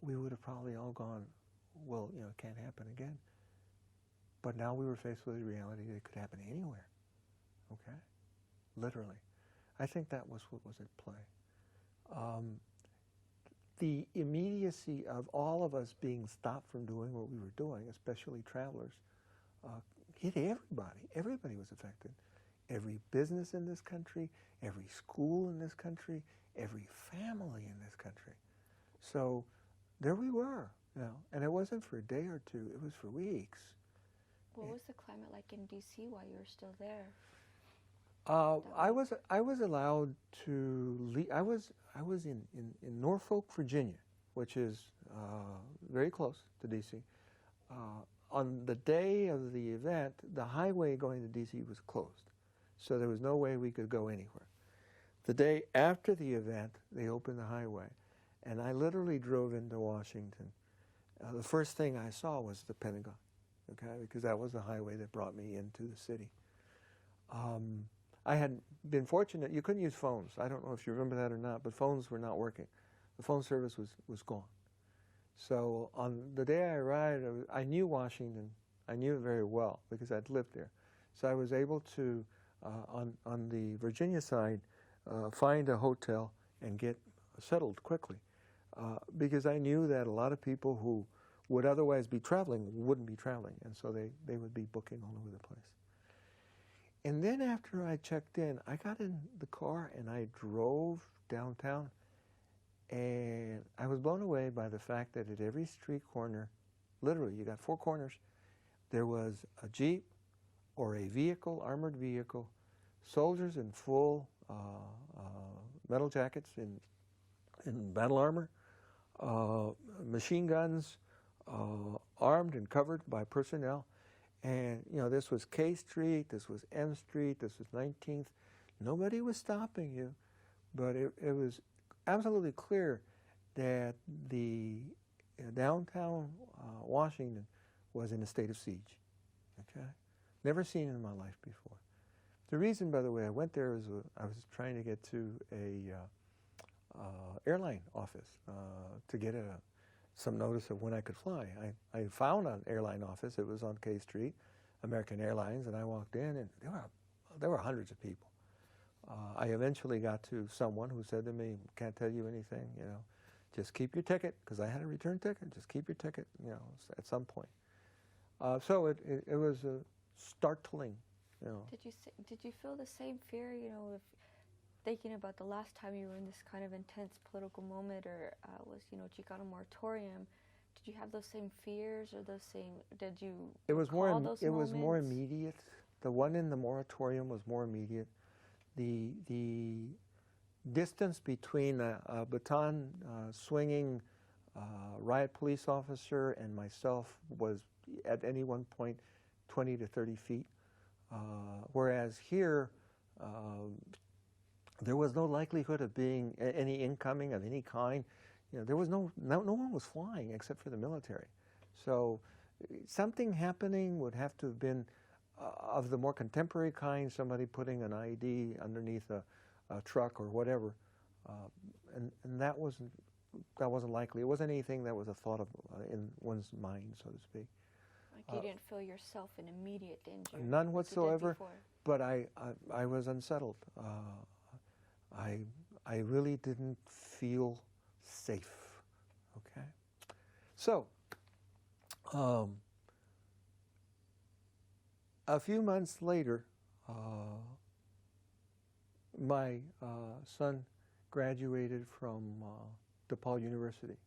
we would have probably all gone, well, it can't happen again. But now we were faced with the reality that it could happen anywhere, okay? Literally. I think that was what was at play. The immediacy of all of us being stopped from doing what we were doing, especially travelers, hit everybody. Everybody was affected. Every business in this country, every school in this country, every family in this country. So there we were, and it wasn't for a day or two, it was for weeks. What was the climate like in D.C. while you were still there? I was allowed to leave. I was in Norfolk, Virginia, which is very close to D.C. On the day of the event, the highway going to D.C. was closed, so there was no way we could go anywhere. The day after the event, they opened the highway, and I literally drove into Washington. The first thing I saw was the Pentagon, okay, because that was the highway that brought me into the city. I had been fortunate. You couldn't use phones. I don't know if you remember that or not, but phones were not working. The phone service was gone. So on the day I arrived, I knew Washington. I knew it very well because I'd lived there. So I was able to, on the Virginia side, find a hotel and get settled quickly because I knew that a lot of people who would otherwise be traveling wouldn't be traveling, and so they would be booking all over the place. And then after I checked in, I got in the car and I drove downtown, and I was blown away by the fact that at every street corner, literally, you got 4 corners, there was a Jeep or a vehicle, armored vehicle, soldiers in full metal jackets in battle armor, machine guns, armed and covered by personnel. And, this was K Street, this was M Street, this was 19th. Nobody was stopping you, but it was absolutely clear that the downtown Washington was in a state of siege, okay? Never seen it in my life before. The reason, by the way, I went there was I was trying to get to a airline office to get some notice of when I could fly. I found an airline office. It was on K Street, American Airlines, and I walked in, and there were hundreds of people. I eventually got to someone who said to me, "Can't tell you anything, just keep your ticket," because I had a return ticket. Just keep your ticket, at some point. So it was startling, Did you feel the same fear, if thinking about the last time you were in this kind of intense political moment, or was, Chicano moratorium? Did you have those same fears, or did you It was more moments? immediate. The one in the moratorium was more immediate. The distance between a baton swinging riot police officer and myself was at any one point 20 to 30 feet, whereas here there was no likelihood of being any incoming of any kind. There was no one was flying except for the military. So something happening would have to have been of the more contemporary kind, somebody putting an IED underneath a truck or whatever, and that wasn't likely. It wasn't anything that was a thought of in one's mind, so to speak. you didn't feel yourself in immediate danger? None like you did whatsoever, before? but I was unsettled. I really didn't feel safe, okay? So, a few months later, my son graduated from DePaul University,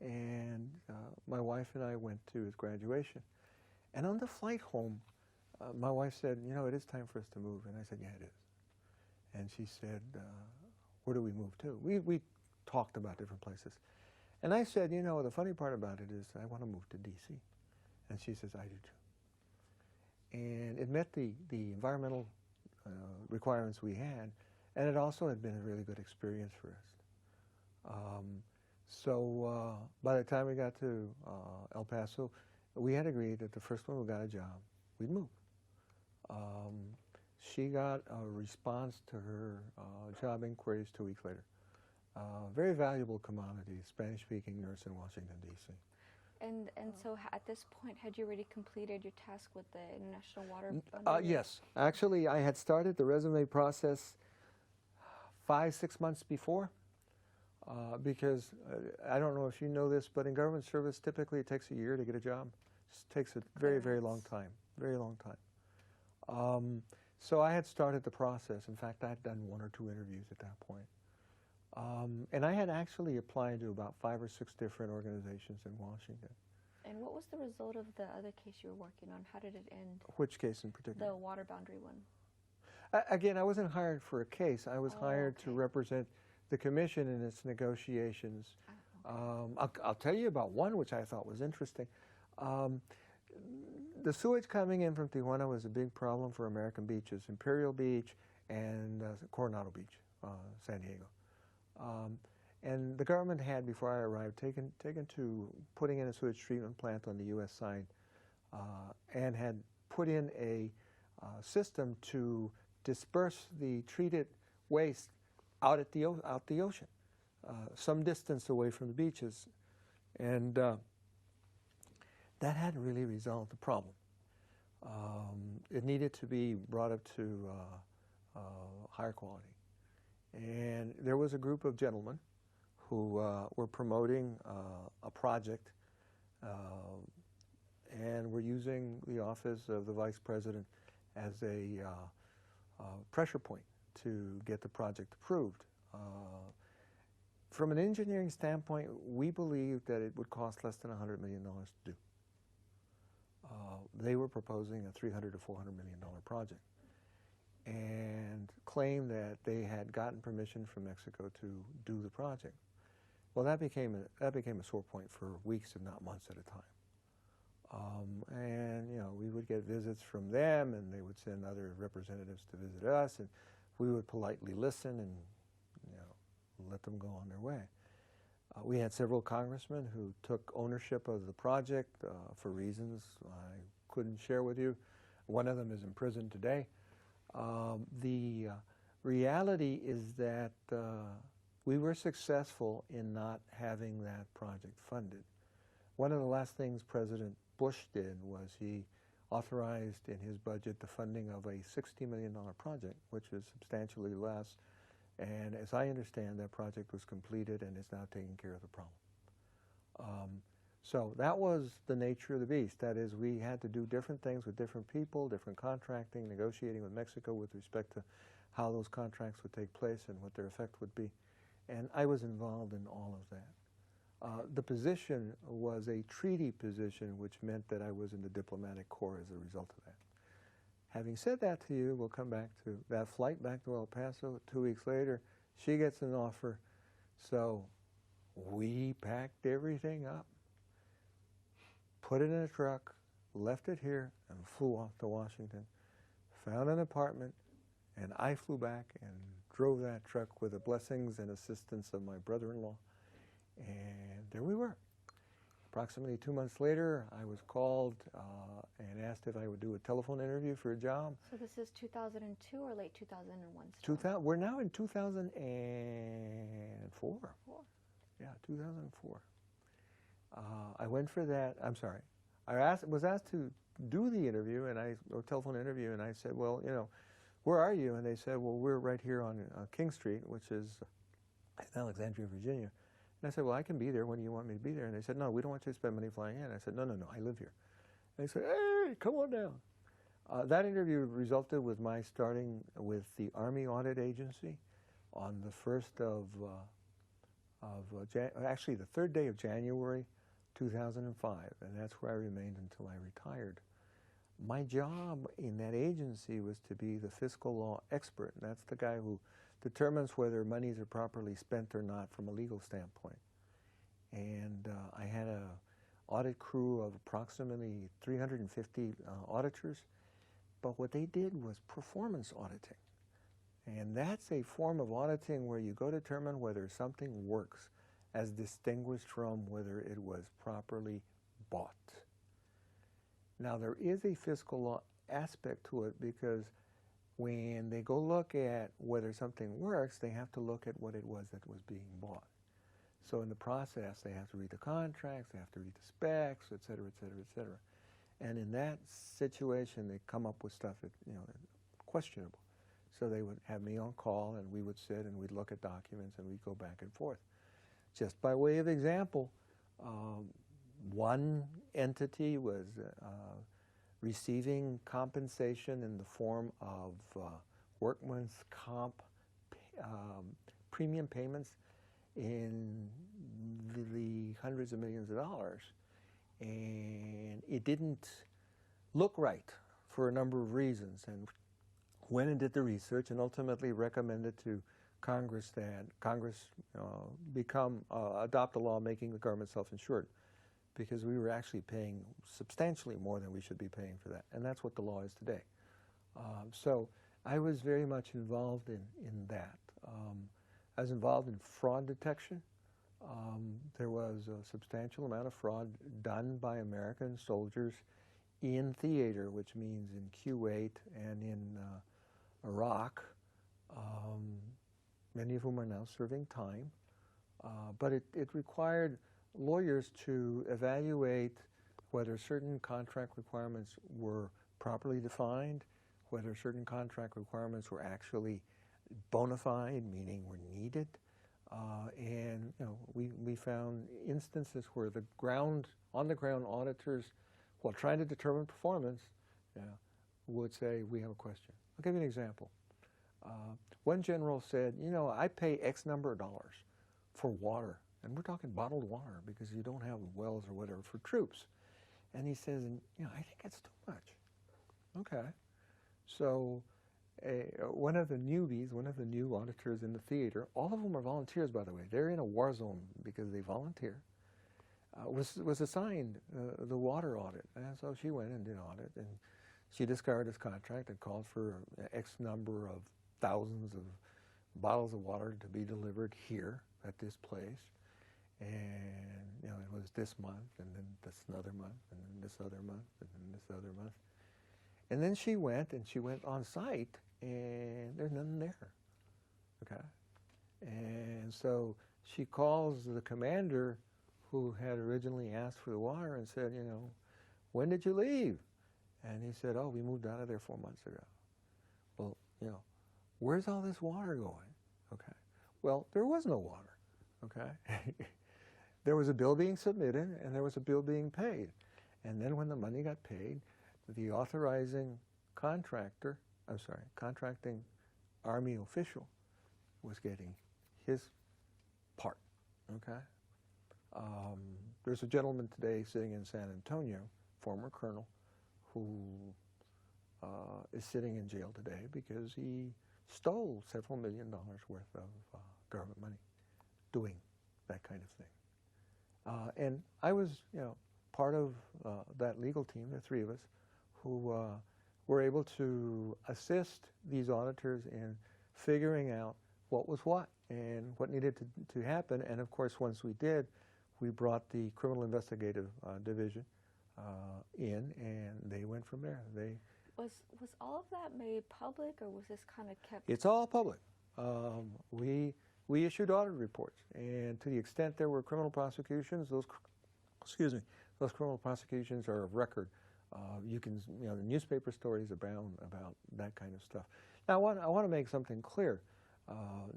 and my wife and I went to his graduation. And on the flight home, my wife said, you know, it is time for us to move. And I said, yeah, it is. And she said, where do we move to? We talked about different places. And I said, you know, the funny part about it is I want to move to D.C. And she says, I do too. And it met the environmental requirements we had, and it also had been a really good experience for us. So by the time we got to El Paso, we had agreed that the first one who got a job, we'd move. She got a response to her job inquiries 2 weeks later. Very valuable commodity, Spanish-speaking nurse in Washington, D.C. And so at this point, had you already completed your task with the International Water Boundary? Yes. Actually, I had started the resume process 5-6 months before because I don't know if you know this, but in government service, typically it takes a year to get a job. It just takes a very, very long time, very long time. So I had started the process. In fact, I had done 1 or 2 interviews at that point. And I had actually applied to about 5 or 6 different organizations in Washington. And what was the result of the other case you were working on? How did it end? Which case in particular? The water boundary one. Again, I wasn't hired for a case. I was hired to represent the commission in its negotiations. I'll tell you about one which I thought was interesting. The sewage coming in from Tijuana was a big problem for American beaches, Imperial Beach and Coronado Beach, San Diego. And the government had, before I arrived, taken to putting in a sewage treatment plant on the U.S. side and had put in a system to disperse the treated waste out the ocean, some distance away from the beaches. And that hadn't really resolved the problem. It needed to be brought up to higher quality. And there was a group of gentlemen who were promoting a project and were using the office of the vice president as a pressure point to get the project approved. From an engineering standpoint, we believed that it would cost less than $100 million to do. They were proposing a $300 to $400 million project and claimed that they had gotten permission from Mexico to do the project. Well, that became a sore point for weeks, if not months at a time. And you know, we would get visits from them, and they would send other representatives to visit us, and we would politely listen and let them go on their way. We had several congressmen who took ownership of the project for reasons I couldn't share with you. One of them is in prison today. The reality is that we were successful in not having that project funded. One of the last things President Bush did was he authorized in his budget the funding of a $60 million project, which is substantially less. And as I understand, that project was completed and is now taking care of the problem. So that was the nature of the beast. That is, we had to do different things with different people, different contracting, negotiating with Mexico with respect to how those contracts would take place and what their effect would be. And I was involved in all of that. The position was a treaty position, which meant that I was in the diplomatic corps as a result of that. Having said that to you, we'll come back to that flight back to El Paso. 2 weeks later, she gets an offer. So we packed everything up, put it in a truck, left it here, and flew off to Washington, found an apartment, and I flew back and drove that truck with the blessings and assistance of my brother-in-law. And there we were. Approximately 2 months later, I was called and asked if I would do a telephone interview for a job. So this is 2002 or late 2001? We're now in 2004. Yeah, 2004. I went for that. I'm sorry. was asked to do the interview, or telephone interview, and I said, well, you know, where are you? And they said, well, we're right here on King Street, which is in Alexandria, Virginia. And I said, well, I can be there. When do you want me to be there? And they said, no, we don't want you to spend money flying in. I said, no, I live here. And they said, hey, come on down. That interview resulted with my starting with the Army Audit Agency on the 1st actually the 3rd day of January 2005, and that's where I remained until I retired. My job in that agency was to be the fiscal law expert, and that's the guy who determines whether monies are properly spent or not from a legal standpoint. And I had an audit crew of approximately 350 auditors, but what they did was performance auditing. And that's a form of auditing where you go determine whether something works as distinguished from whether it was properly bought. Now, there is a fiscal law aspect to it because when they go look at whether something works, they have to look at what it was that was being bought. So in the process, they have to read the contracts, they have to read the specs, et cetera, et cetera, et cetera. And in that situation, they come up with stuff that, you know, questionable. So they would have me on call, and we would sit and we'd look at documents and we'd go back and forth. Just by way of example, one entity was receiving compensation in the form of workman's comp premium payments in the hundreds of millions of dollars. And it didn't look right for a number of reasons. And went and did the research and ultimately recommended to Congress that Congress adopt a law making the government self-insured, because we were actually paying substantially more than we should be paying for that. And that's what the law is today. So I was very much involved in that. I was involved in fraud detection. There was a substantial amount of fraud done by American soldiers in theater, which means in Kuwait and in Iraq, many of whom are now serving time. But it required lawyers to evaluate whether certain contract requirements were properly defined, whether certain contract requirements were actually bona fide, meaning were needed. And you know, we found instances where the on-the-ground auditors, while trying to determine performance, would say, we have a question. I'll give you an example. One general said, you know, I pay X number of dollars for water, and we're talking bottled water because you don't have wells or whatever for troops. And he says, you know, I think that's too much. Okay. So one of the newbies, one of the new auditors in the theater, all of them are volunteers, by the way. They're in a war zone because they volunteer, was assigned the water audit. And so she went and did audit, and she discarded his contract and called for X number of thousands of bottles of water to be delivered here at this place. And, you know, it was this month, and then this another month, and then this other month, and then this other month. And then she went on site, and there's nothing there, okay? And so she calls the commander who had originally asked for the water and said, you know, when did you leave? And he said, oh, we moved out of there 4 months ago. Well, you know, where's all this water going? Okay. Well, there was no water, okay? There was a bill being submitted, and there was a bill being paid. And then when the money got paid, the authorizing contracting Army official was getting his part, okay? There's a gentleman today sitting in San Antonio, former colonel, who is sitting in jail today because he stole several $1 million worth of government money doing that kind of thing. And I was, you know, part of that legal team, the three of us, who were able to assist these auditors in figuring out what was what and what needed to happen. And of course, once we did, we brought the Criminal Investigative Division in, and they went from there. Was all of that made public, or was this kind of kept? It's all public. We issued audit reports, and to the extent there were criminal prosecutions, those excuse me, those criminal prosecutions are of record. You can, the newspaper stories abound about that kind of stuff. Now, I want to make something clear.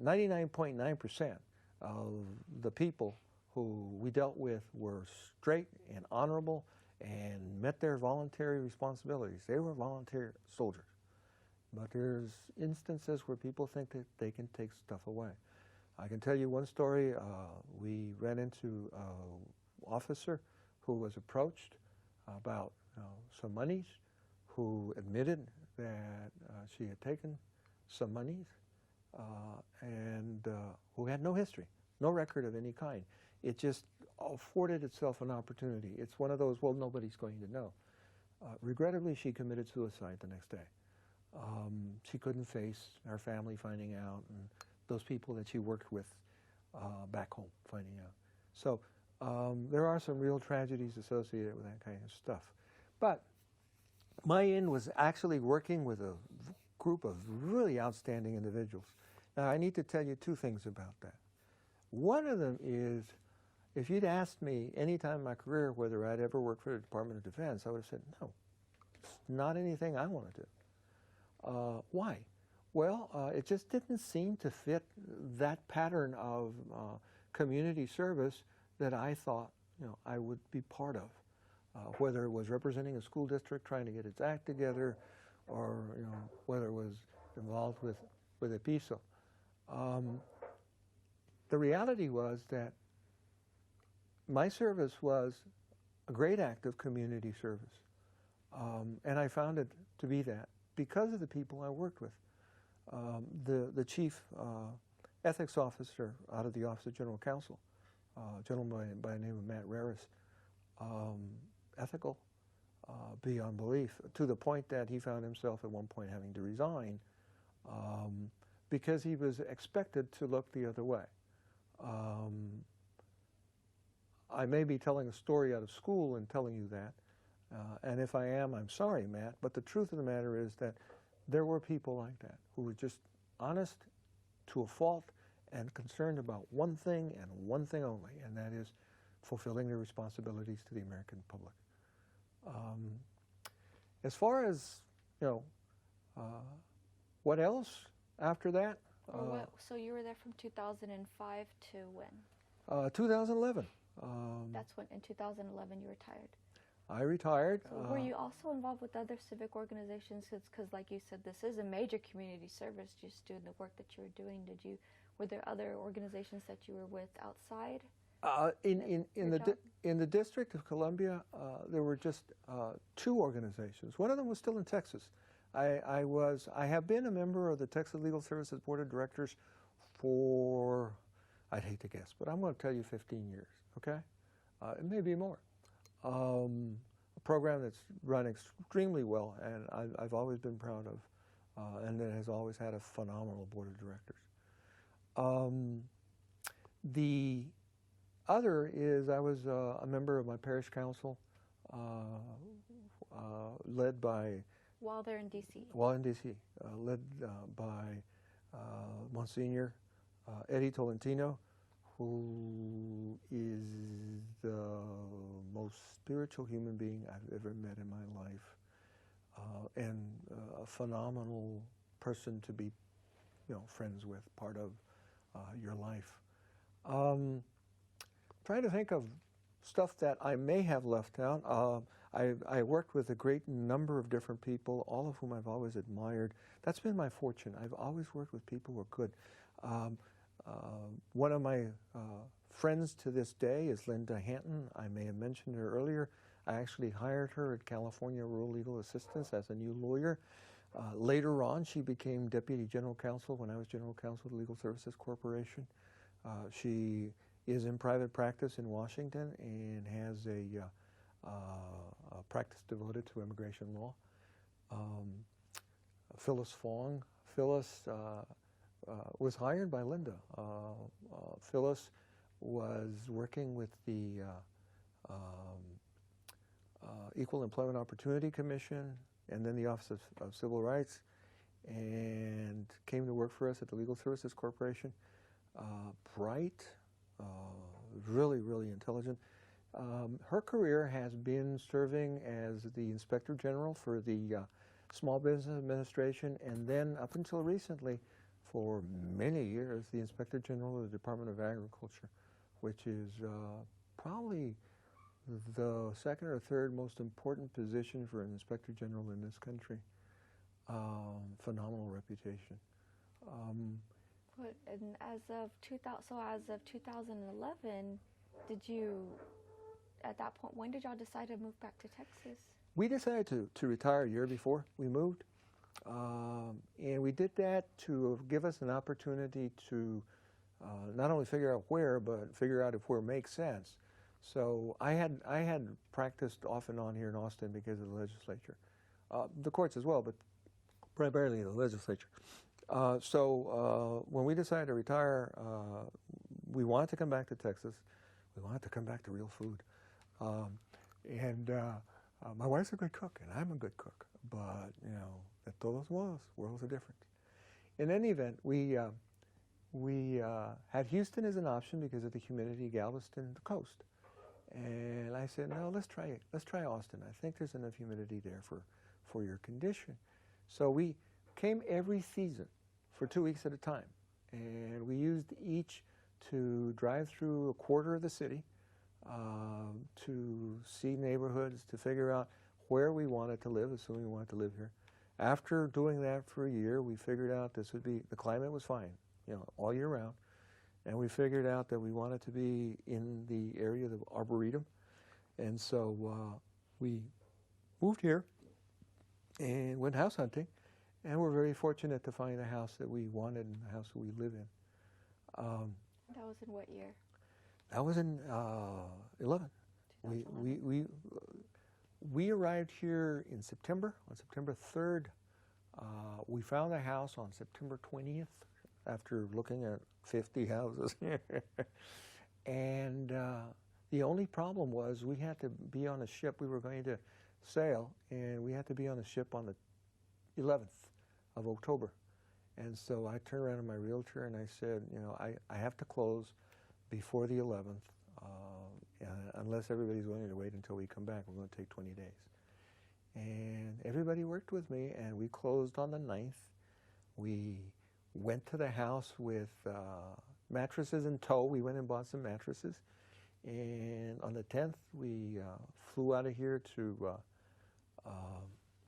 99.9% of the people who we dealt with were straight and honorable and met their voluntary responsibilities. They were volunteer soldiers. But there's instances where people think that they can take stuff away. I can tell you one story. We ran into an officer who was approached about some monies, who admitted that she had taken some monies, and who had no history, no record of any kind. It just afforded itself an opportunity. It's one of those, well, nobody's going to know. Regrettably, she committed suicide the next day. She couldn't face our family finding out, and those people that she worked with back home finding out. So there are some real tragedies associated with that kind of stuff. But my end was actually working with a group of really outstanding individuals. Now, I need to tell you two things about that. One of them is, if you'd asked me any time in my career whether I'd ever worked for the Department of Defense, I would have said, no, it's not anything I want to do. Why? Well, it just didn't seem to fit that pattern of community service that I thought I would be part of. Whether it was representing a school district trying to get its act together, or whether it was involved with a Paso. The reality was that my service was a great act of community service, and I found it to be that because of the people I worked with. The chief ethics officer out of the Office of General Counsel, a gentleman by the name of Matt Raris, ethical beyond belief, to the point that he found himself at one point having to resign because he was expected to look the other way. I may be telling a story out of school and telling you that, and if I am, I'm sorry, Matt, but the truth of the matter is that there were people like that who were just honest to a fault and concerned about one thing and one thing only, and that is fulfilling their responsibilities to the American public. As far as, what else after that? So you were there from 2005 to when? 2011. That's when, in 2011, you retired. I retired. So were you also involved with other civic organizations? Because like you said, this is a major community service, just doing the work that you were doing. Were there other organizations that you were with outside? In the District of Columbia, there were just two organizations. One of them was still in Texas. I have been a member of the Texas Legal Services Board of Directors for, I'd hate to guess, but I'm going to tell you 15 years, okay? It may be more. A program that's run extremely well, and I've always been proud of, and that has always had a phenomenal board of directors. The other is I was a member of my parish council, led by... While they're in D.C.? While in D.C., led by Monsignor Eddie Tolentino, who is the most spiritual human being I've ever met in my life, and a phenomenal person to be, friends with, part of your life. Trying to think of stuff that I may have left out. I worked with a great number of different people, all of whom I've always admired. That's been my fortune. I've always worked with people who are good. One of my friends to this day is Linda Hinton. I may have mentioned her earlier. I actually hired her at California Rural Legal Assistance as a new lawyer. Later on, she became Deputy General Counsel when I was General Counsel of the Legal Services Corporation. She is in private practice in Washington and has a practice devoted to immigration law. Phyllis Fong. Phyllis was hired by Linda. Phyllis was working with the Equal Employment Opportunity Commission and then the Office of Civil Rights, and came to work for us at the Legal Services Corporation. Bright, really, really intelligent. Her career has been serving as the Inspector General for the Small Business Administration, and then up until recently, for many years, the Inspector General of the Department of Agriculture, which is probably the second or third most important position for an Inspector General in this country. Phenomenal reputation. And as of 2011, did you, at that point, when did y'all decide to move back to Texas? We decided to retire a year before we moved. And we did that to give us an opportunity to not only figure out where, but figure out if where makes sense. So I had practiced off and on here in Austin because of the legislature. The courts as well, but primarily the legislature. So when we decided to retire, we wanted to come back to Texas. We wanted to come back to real food. My wife's a good cook, and I'm a good cook. But, you know, de todos modos, worlds are different. In any event, we had Houston as an option because of the humidity, Galveston, the coast. And I said, no, let's try Austin. I think there's enough humidity there for your condition. So we came every season for 2 weeks at a time. And we used each to drive through a quarter of the city, to see neighborhoods, to figure out where we wanted to live, assuming we wanted to live here. After doing that for a year, we figured out the climate was fine, you know, all year round. And we figured out that we wanted to be in the area of the Arboretum. And so we moved here and went house hunting. And we're very fortunate to find a house that we wanted and a house that we live in. That was in what year? That was in 11. We arrived here in September, on September 3rd. We found a house on September 20th after looking at 50 houses. And the only problem was we had to be on a ship. We were going to sail, and we had to be on a ship on the 11th of October. And so I turned around to my realtor and I said, you know, I have to close before the 11th. Unless everybody's willing to wait until we come back, we're going to take 20 days. And everybody worked with me, and we closed on the 9th. We went to the house with mattresses in tow. We went and bought some mattresses. And on the 10th, we flew out of here to,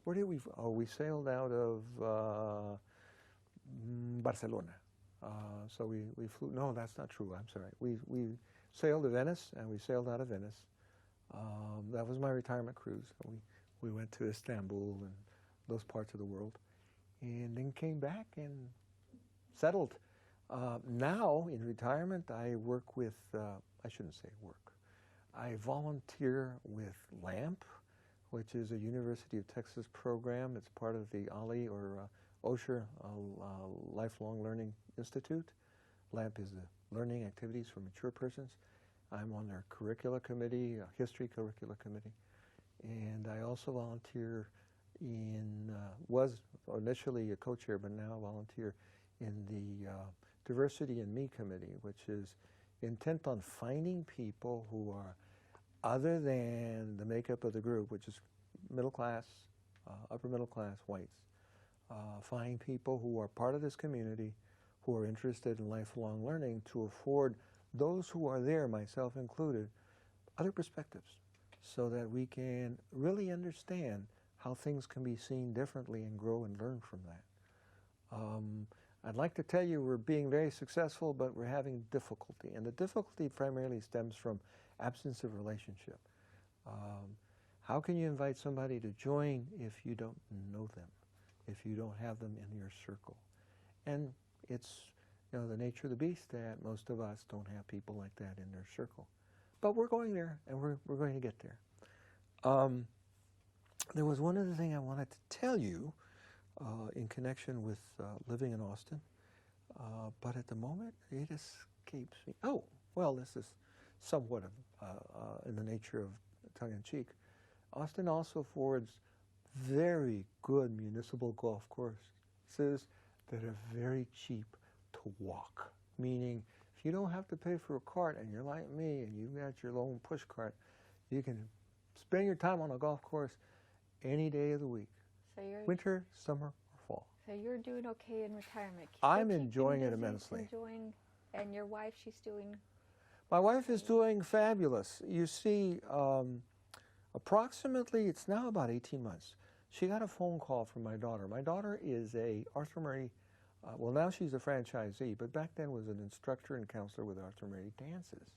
where did we, we sailed out of Barcelona. So we flew, no, that's not true, I'm sorry. We sailed to Venice, and we sailed out of Venice. That was my retirement cruise. We went to Istanbul and those parts of the world, and then came back and settled. Now, in retirement, I work with, I shouldn't say work, I volunteer with LAMP, which is a University of Texas program. It's part of the OLLI, or Osher Lifelong Learning Institute. LAMP is the Learning Activities for Mature Persons. I'm on their curricula committee, history curricula committee. And I also volunteer in, was initially a co-chair, but now volunteer in the Diversity in Me committee, which is intent on finding people who are other than the makeup of the group, which is middle class, upper middle class whites. Find people who are part of this community, who are interested in lifelong learning, to afford those who are there, myself included, other perspectives, so that we can really understand how things can be seen differently and grow and learn from that. I'd like to tell you we're being very successful, but we're having difficulty. And the difficulty primarily stems from absence of relationship. How can you invite somebody to join if you don't know them, if you don't have them in your circle? And it's, you know, the nature of the beast that most of us don't have people like that in their circle. But we're going there, and we're going to get there. There was one other thing I wanted to tell you in connection with living in Austin, but at the moment it escapes me. Oh, well, this is somewhat of in the nature of tongue-in-cheek. Austin also affords very good municipal golf courses that are very cheap to walk, meaning if you don't have to pay for a cart and you're like me and you've got your own push cart, you can spend your time on a golf course any day of the week, So you're winter, summer, or fall. So you're doing okay in retirement. I'm Still keeping enjoying it busy, immensely. And your wife, she's doing. My wife is doing fabulous. You see, approximately, it's now about 18 months. She got a phone call from my daughter. My daughter is a Arthur Murray, well, now she's a franchisee, but back then was an instructor and counselor with Arthur Murray dances.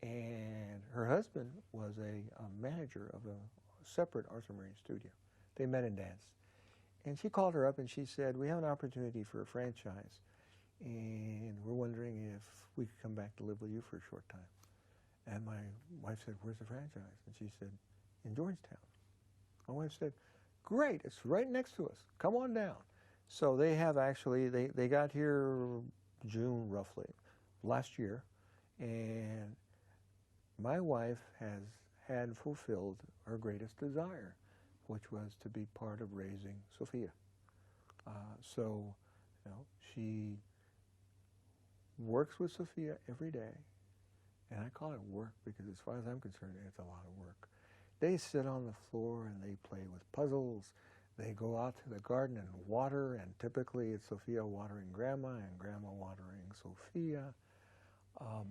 And her husband was a manager of a separate Arthur Murray studio. They met in dance. And she called her up and she said, we have an opportunity for a franchise, and we're wondering if we could come back to live with you for a short time. And my wife said, where's the franchise? And she said, in Georgetown. My wife said, great, it's right next to us. Come on down. So they have actually, they got here June roughly, last year, and my wife had fulfilled her greatest desire, which was to be part of raising Sophia. So, you know, she works with Sophia every day, and I call it work because as far as I'm concerned, it's a lot of work. They sit on the floor and they play with puzzles. They go out to the garden and water, and typically it's Sophia watering Grandma and Grandma watering Sophia.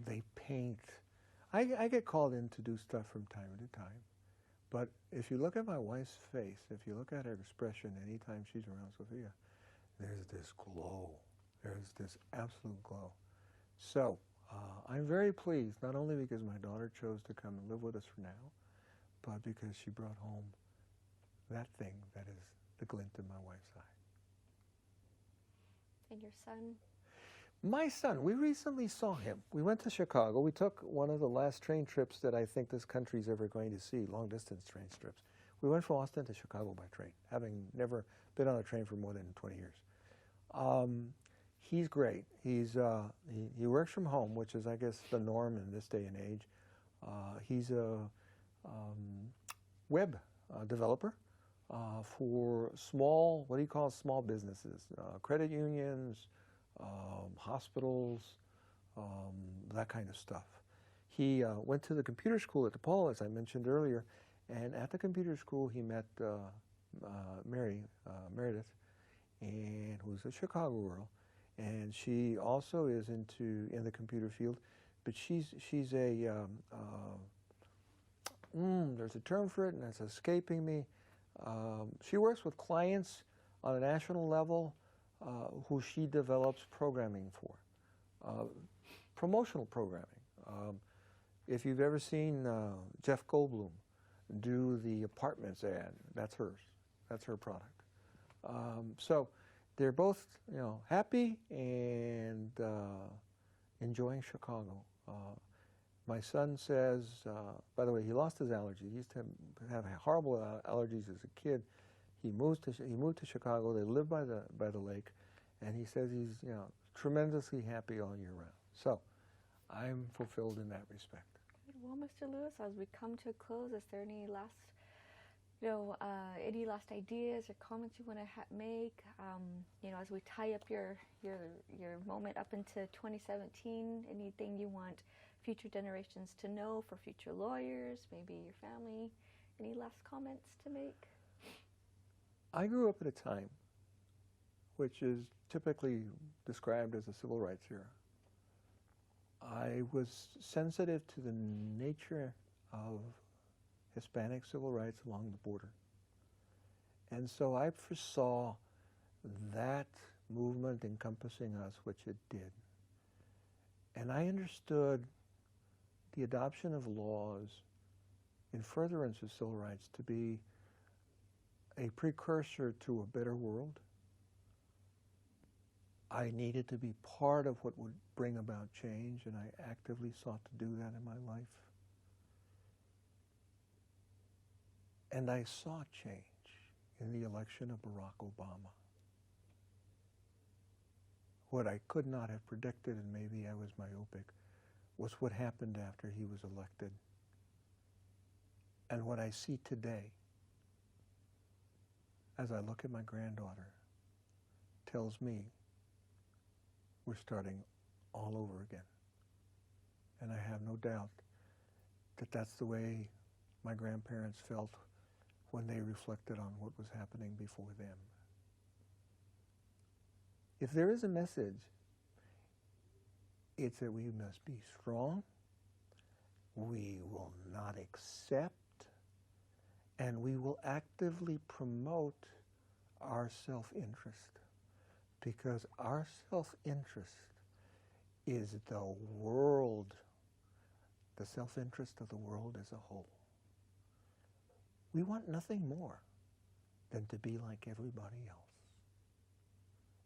They paint. I get called in to do stuff from time to time, but if you look at my wife's face, if you look at her expression anytime she's around Sophia, there's this glow. There's this absolute glow. So I'm very pleased, not only because my daughter chose to come and live with us for now, but because she brought home that thing that is the glint in my wife's eye. And your son? My son, we recently saw him. We went to Chicago. We took one of the last train trips that I think this country's ever going to see, long-distance train trips. We went from Austin to Chicago by train, having never been on a train for more than 20 years. He's great. He works from home, which is, I guess, the norm in this day and age. He's a web developer for small, what do you call small businesses? Credit unions, hospitals, that kind of stuff. He went to the computer school at DePaul, as I mentioned earlier, and at the computer school he met Meredith, and who's a Chicago girl, and she also is in the computer field, but she's a there's a term for it and it's escaping me. She works with clients on a national level who she develops programming for, promotional programming. If you've ever seen Jeff Goldblum do the apartments ad, that's hers. That's her product. So they're both, you know, happy and enjoying Chicago. My son says, by the way, he lost his allergies. He used to have horrible allergies as a kid. He moved to Chicago. They live by the lake, and he says he's, you know, tremendously happy all year round. So I'm fulfilled in that respect. Well, Mr. Lewis, as we come to a close, is there any last, any last ideas or comments you want to make? As we tie up your moment up into 2017, anything you want future generations to know, for future lawyers, maybe your family? Any last comments to make? I grew up at a time which is typically described as a civil rights era. I was sensitive to the nature of Hispanic civil rights along the border. And so I foresaw that movement encompassing us, which it did. And I understood the adoption of laws in furtherance of civil rights to be a precursor to a better world. I needed to be part of what would bring about change, and I actively sought to do that in my life. And I saw change in the election of Barack Obama. What I could not have predicted, and maybe I was myopic, was what happened after he was elected. And what I see today, as I look at my granddaughter, tells me we're starting all over again. And I have no doubt that that's the way my grandparents felt when they reflected on what was happening before them. If there is a message, it's that we must be strong, we will not accept, and we will actively promote our self-interest, because our self-interest is the world, the self-interest of the world as a whole. We want nothing more than to be like everybody else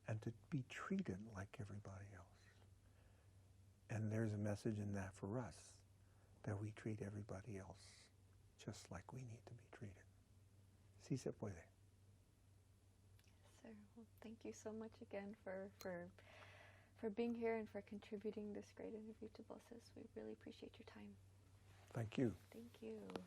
and to be treated like everybody else. And there's a message in that for us, that we treat everybody else just like we need to be treated. Si se puede. Yes, sir. Well, thank you so much again for being here and for contributing this great interview to Voces. We really appreciate your time. Thank you. Thank you.